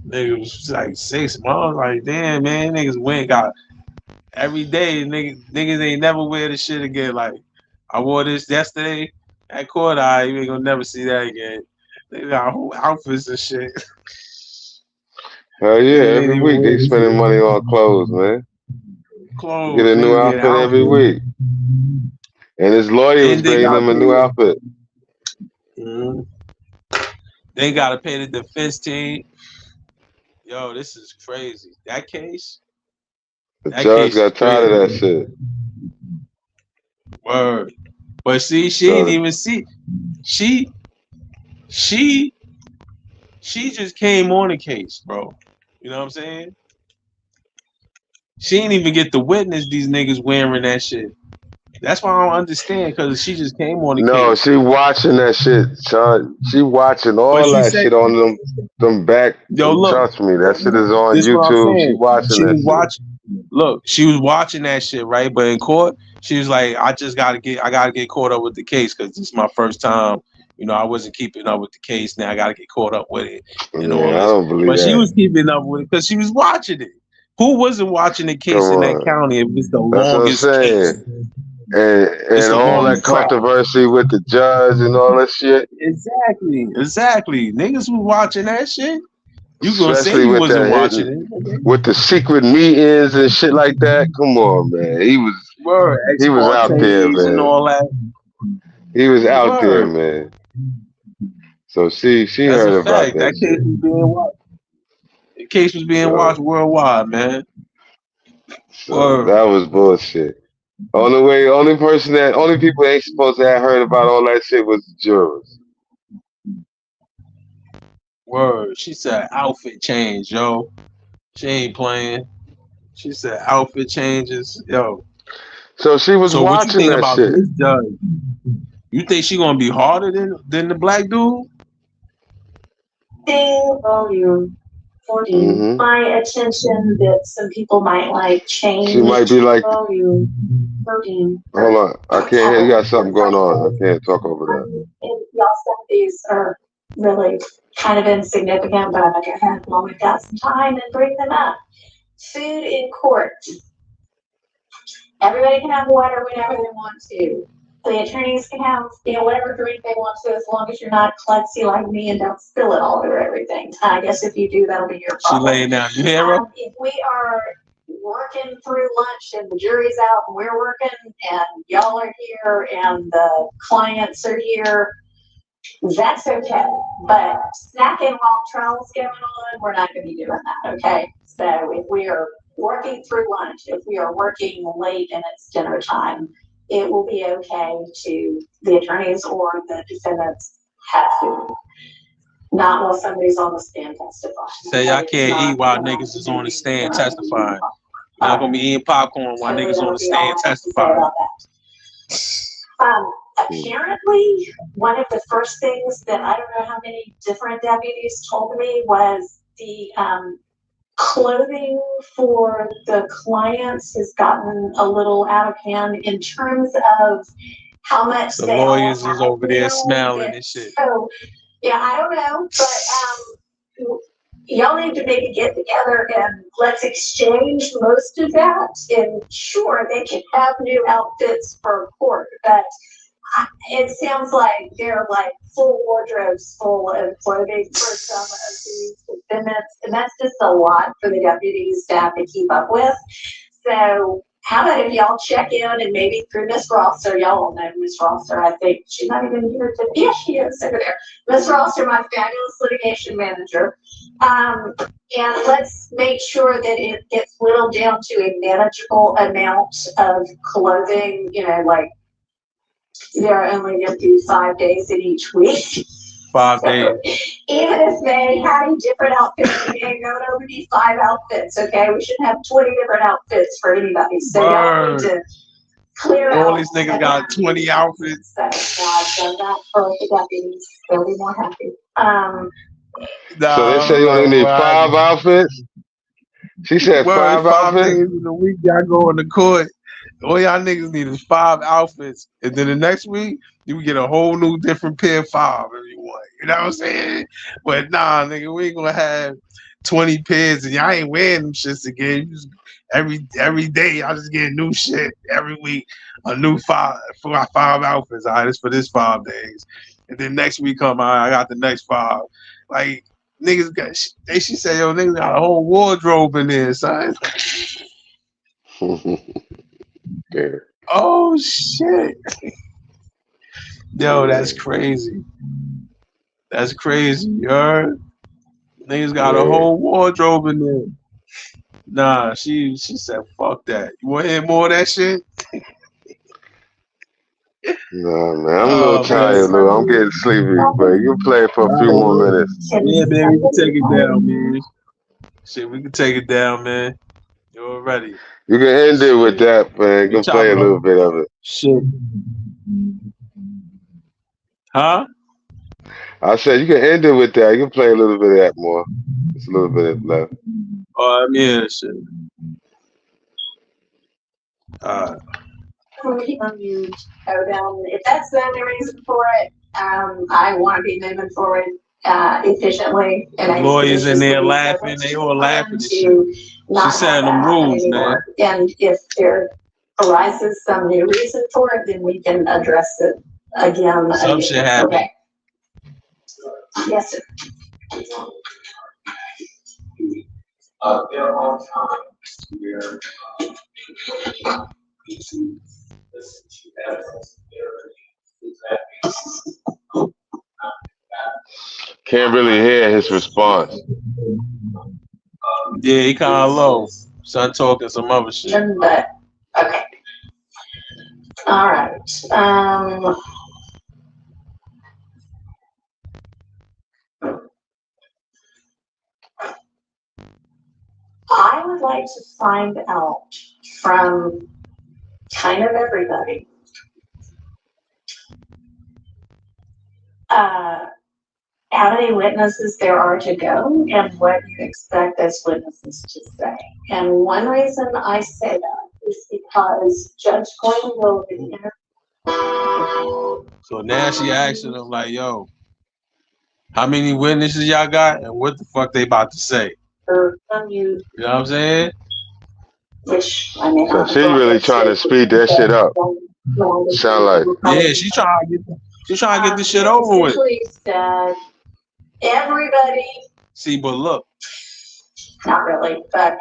niggas was like 6 months. Like, damn, man, niggas went got every day. Niggas ain't never wear this shit again. Like, I wore this yesterday at court. You ain't gonna never see that again. They got whole outfits and shit. hell yeah, every week they spending money on clothes, man. Clothes, Get a new outfit every week. And his lawyer was bringing them a new outfit. Mm-hmm. They gotta pay the defense team. Yo, this is crazy. That case. The judge got tired of that shit. Word. But see, she didn't even see. She just came on the case, bro. You know what I'm saying? She didn't even get to witness these niggas wearing that shit. That's why I don't understand, because she just came on the case. No, she watching that shit, son. She watching all that shit on them back. Yo, look, trust me, that shit is on YouTube. She watching that shit. Look, she was watching that shit, right? But in court, she was like, I gotta get caught up with the case because this is my first time. You know, I wasn't keeping up with the case. Now I gotta get caught up with it. And all this. I don't believe but that. She was keeping up with it because she was watching it. Who wasn't watching the case in that county if it's the longest case? It's and the all holy that crap. controversy with the judge and all that shit. Exactly. Niggas was watching that shit. You gonna say Especially you with wasn't that watching hitting, it? with the secret meetings and shit like that. Come on, man. Word, He was export out there, page and man. all that. He was out there, Word. man. So she That's a heard about fact. that That case shit. was being watched. The case was being watched So worldwide, man. so Word. that was bullshit. Only people ain't supposed to have heard about all that shit was the jurors. Word. She said outfit change, yo. She ain't playing. She said outfit changes, yo. So she was So what you watching think that about shit. this judge? You think she gonna be harder than the black dude? Volume 14. My attention that some people might like change. She might be like, Volume 13. hold on, I can't hear. You got something going on. I can't talk over that. And y'all said these are really kind of insignificant, but I'm gonna go ahead while we've got some time and bring them up. Food in court. Everybody can have water whenever they want to. The attorneys can have, whatever drink they want to, as long as you're not klutzy like me and don't spill it all over everything. I guess if you do, that'll be your She problem. laying down. You hear her? If we are working through lunch and the jury's out and we're working and y'all are here and the clients are here, that's okay. But snacking while trial's going on, we're not going to be doing that, okay? So if we are working through lunch, if we are working late and it's dinner time, it will be okay to the attorneys or the defendants have food. Not while somebody's on the stand testifying. Say y'all can't eat while niggas is on the stand testifying. Y'all gonna be eating popcorn while niggas on the stand testifying. Apparently, one of the first things that I don't know how many different deputies told me was the clothing for the clients has gotten a little out of hand in terms of how much The they lawyers all is over there smelling and shit. So, yeah, I don't know, but y'all need to maybe get together and let's exchange most of that. And sure, they can have new outfits for court, but it sounds like they're like full wardrobes full of clothing for some of these defendants, and that's just a lot for the deputies to have to keep up with. So how about if y'all check in and maybe through Miss Rosser, y'all all know Miss Rosser, I think she's not even here today. Yeah, she is over there. Miss Rosser, my fabulous litigation manager. And let's make sure that it gets whittled down to a manageable amount of clothing, like they're only going to do 5 days in each week. 5 days. Even if they had different outfits, they know there would be 5 outfits, okay? We shouldn't have 20 different outfits for anybody. So y'all need to clear out. All these niggas got 20 outfits. So I've done that for the deputies. They'll be more happy. So they say you only need 5 outfits? She said 5 outfits? days in a week, y'all go in the court. All y'all niggas need is 5 outfits. And then the next week, you get a whole new different pair of 5 if you want. You know what I'm saying? But nah, nigga, we ain't gonna have 20 pairs and y'all ain't wearing them shits again. You just, every day, y'all just getting new shit every week. A new 5 outfits. All right, it's for this 5 days. And then next week come, all right, I got the next 5. Like, niggas got, she said, yo, niggas got a whole wardrobe in there, son. Yeah. Oh shit. Yo, that's crazy. That's crazy, you heard? Niggas got a whole wardrobe in there. Nah, she said, fuck that. You wanna hear more of that shit? Nah, man, I'm a little tired, Lou. I'm getting sleepy, but you can play for a few more minutes. Yeah, man, we can take it down, man. Shit, we can take it down, man. You're ready. You can end it with that, man. You can play a little bit of it. Shit. Huh? I said you can end it with that. You can play a little bit of that more. Just a little bit left. Oh, yeah, shit. If that's the only reason for it, I want to be moving forward efficiently. And lawyers in there laughing, they all laughing and shit. She's setting them rules, man. And if they're arises some new reason for it, then we can address it again. Some shit happen. Okay. Yes, sir. There are times where Can't really hear his response. yeah, he kind of low. Son talking some other shit. But, okay. All right. I would like to find out from kind of everybody how many witnesses there are to go and what you expect those witnesses to say. And one reason I say that is because Judge Glenn will be So now she asking him like, yo, how many witnesses y'all got and what the fuck they about to say? you, You know what I'm saying? which I mean, So she really trying to speed that shit up. Sound like. Yeah, she trying to get this shit over with. Said everybody, See, but look, not really, but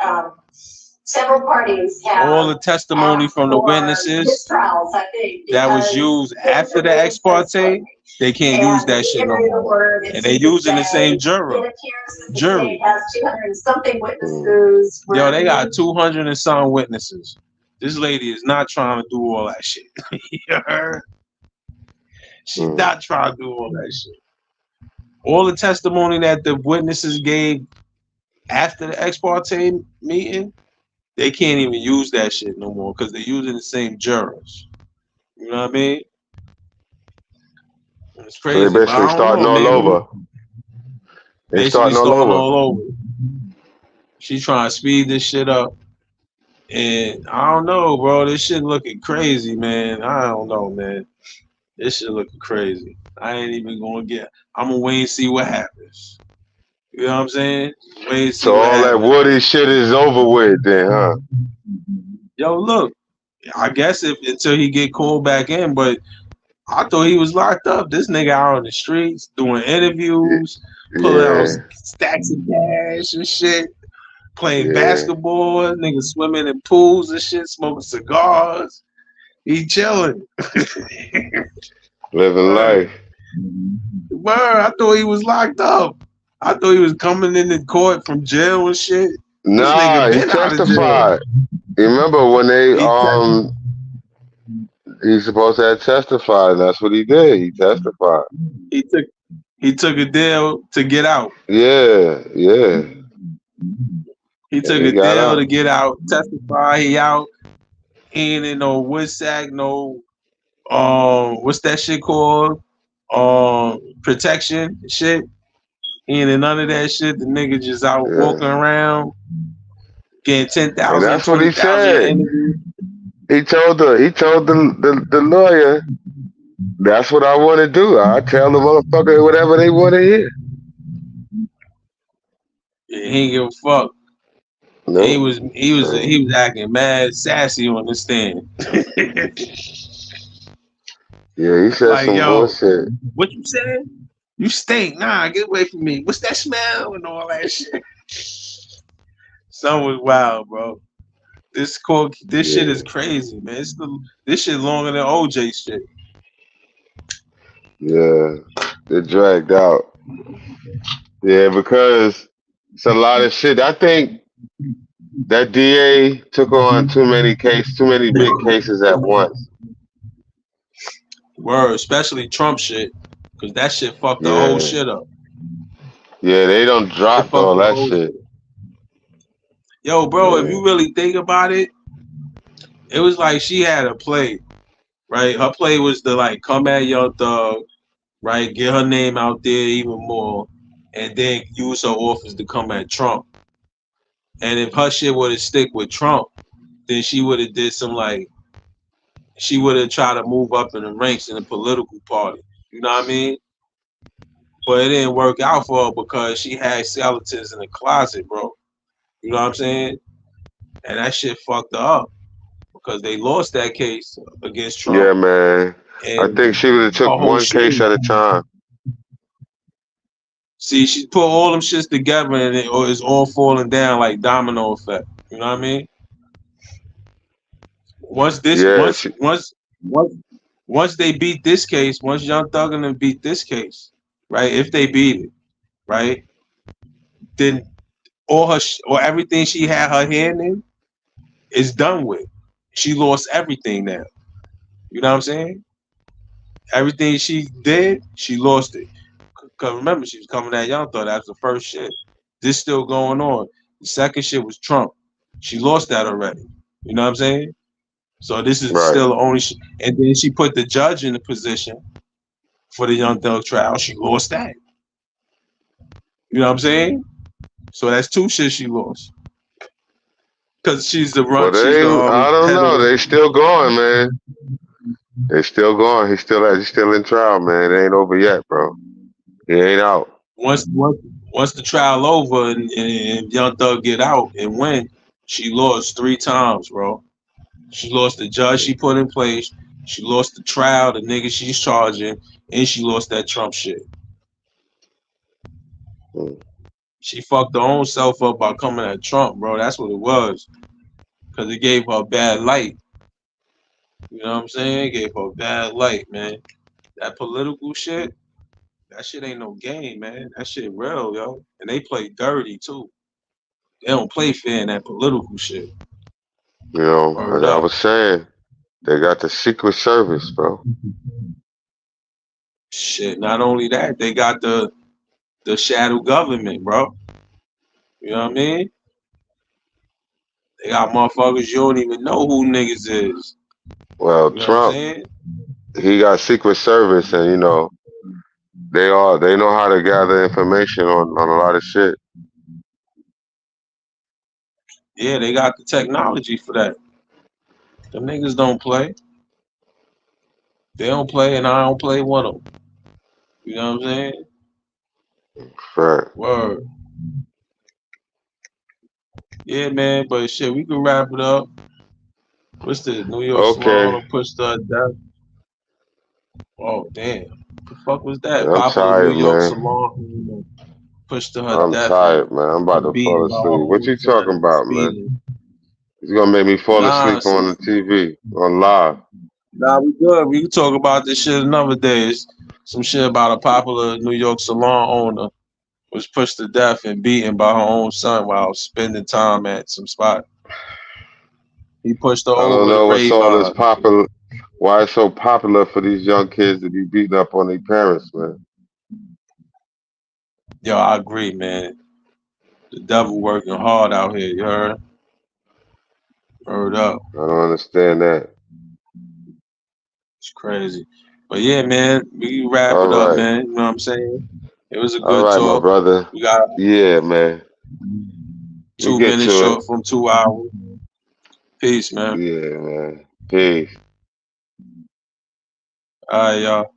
several parties have all the testimony from the for witnesses mistrials, I think, that was because used they after the believe ex parte, they can't use that shit no more. And they using the same It juror. appears that the Jury. state has 200 and something witnesses. Yo, they got 200 and some witnesses. This lady is not trying to do all that shit. You heard? She's not trying to do all that shit. All the testimony that the witnesses gave after the ex parte meeting, they can't even use that shit no more because they're using the same jurors. You know what I mean? It's crazy. So they basically starting all over. They starting all over. She's trying to speed this shit up. And I don't know, bro. This shit looking crazy, man. I don't know, man. This shit looking crazy. I ain't even gonna get. I'm gonna wait and see what happens. You know what I'm saying? Wait and see So what all that happens. Woody shit is over with then, huh? Yo, look. I guess if until he get called back in, but I thought he was locked up. This nigga out on the streets doing interviews, pulling out stacks of cash and shit, playing basketball, niggas swimming in pools and shit, smoking cigars. He chilling. Living life. Word, I thought he was locked up. I thought he was coming into court from jail and shit. Nah, he testified. You remember when they he's supposed to have testified. That's what he did. He testified. He took a deal to get out. Yeah. He took a deal to get out, testify, he out. He ain't in no Woodsack, no what's that shit called? Protection shit. He ain't in none of that shit. The nigga just out walking around getting 10,000. And that's what he said. He told the lawyer, that's what I want to do. I tell the motherfucker whatever they want to hear. Yeah, he ain't give a fuck. Nope. He was acting mad sassy on the stand. Yeah, he said like, some yo, bullshit. What you said? You stink. Nah, get away from me. What's that smell and all that shit? Son was wild, bro. This shit is crazy, man. This shit longer than OJ shit. Yeah, it dragged out. Yeah, because it's a lot of shit. I think that DA took on too many big cases at once. Word, especially Trump shit, because that shit fucked the whole shit up. Yeah, they don't drop all that shit. Yo, bro, if you really think about it, it was like she had a play, right? Her play was to like come at Young Thug, right? Get her name out there even more, and then use her office to come at Trump. And if her shit would have stick with Trump, then she would have did some like, she would have tried to move up in the ranks in the political party. You know what I mean? But it didn't work out for her because she had skeletons in the closet, bro. You know what I'm saying? And that shit fucked her up. because they lost that case against Yeah, Trump, man. I and think she would have her took whole one shit. case at a time. See, she put all them shits together, and it's all falling down like domino effect. You know what I mean? Once this, Yeah, once, once, once, once they beat this case, once Young Thug and them beat this case, right? If they beat it, right, then all her or everything she had her hand in is done with. She lost everything now. You know what I'm saying? Everything she did, she lost it. Cause remember, she was coming at Young Thug. That was the first shit. This still going on. The second shit was Trump. She lost that already. You know what I'm saying? So this is right. still the only. And then she put the judge in the position for the Young Thug trial. She lost that. You know what I'm saying? So that's two shit she lost. Cause she's the Well, she's the I don't head of know. the. They still going, man. They still going. He's still in trial, man. It ain't over yet, bro. He ain't out. Once the trial over and Young Thug get out and win, she lost 3 times, bro. She lost the judge she put in place. She lost the trial, the nigga she's charging, and she lost that Trump shit. Mm. She fucked her own self up by coming at Trump, bro. That's what it was. Cause it gave her a bad light. You know what I'm saying? It gave her a bad light, man. That political shit, that shit ain't no game, man. That shit real, yo. And they play dirty too. They don't play fair in that political shit. You know, Word as I up. was saying, they got the Secret Service, bro. Shit. Not only that, they got the shadow government, bro. You know what I mean? They got motherfuckers you don't even know who niggas is. Well, You know what I'm Trump, saying? he got Secret Service, and you know, they know how to gather information on a lot of shit. Yeah, they got the technology for that. Them niggas don't play. They don't play, and I don't play with them. You know what I'm saying? Right. Word. Yeah, man. But shit, we can wrap it up. What's this? New York Okay. Salon pushed her death. Oh, damn. What the fuck was that? I'm Popular New tired, York man. Salon pushed to her I'm death and tired, man. I'm about to fall beaten by her asleep. What own you son talking and about, man? speeding. It's gonna make me fall Nah, asleep on the TV, on live. nah, we good. We can talk about this shit another day. It's some shit about a popular New York salon owner was pushed to death and beaten by her own son while spending time at some spot. He pushed her I don't over to know what's rape all this her. popular. Why it's so popular for these young kids to be beating up on their parents, man? Yo, I agree, man. The devil working hard out here, you heard? Heard up. I don't understand that. It's crazy. But yeah, man, we can wrap All it up, right, man. You know what I'm saying? It was a all good right, my talk. brother. We got Yeah, man. We 2 get minutes to it. short from 2 hours. Peace, man. Yeah, man. Peace. All right, y'all.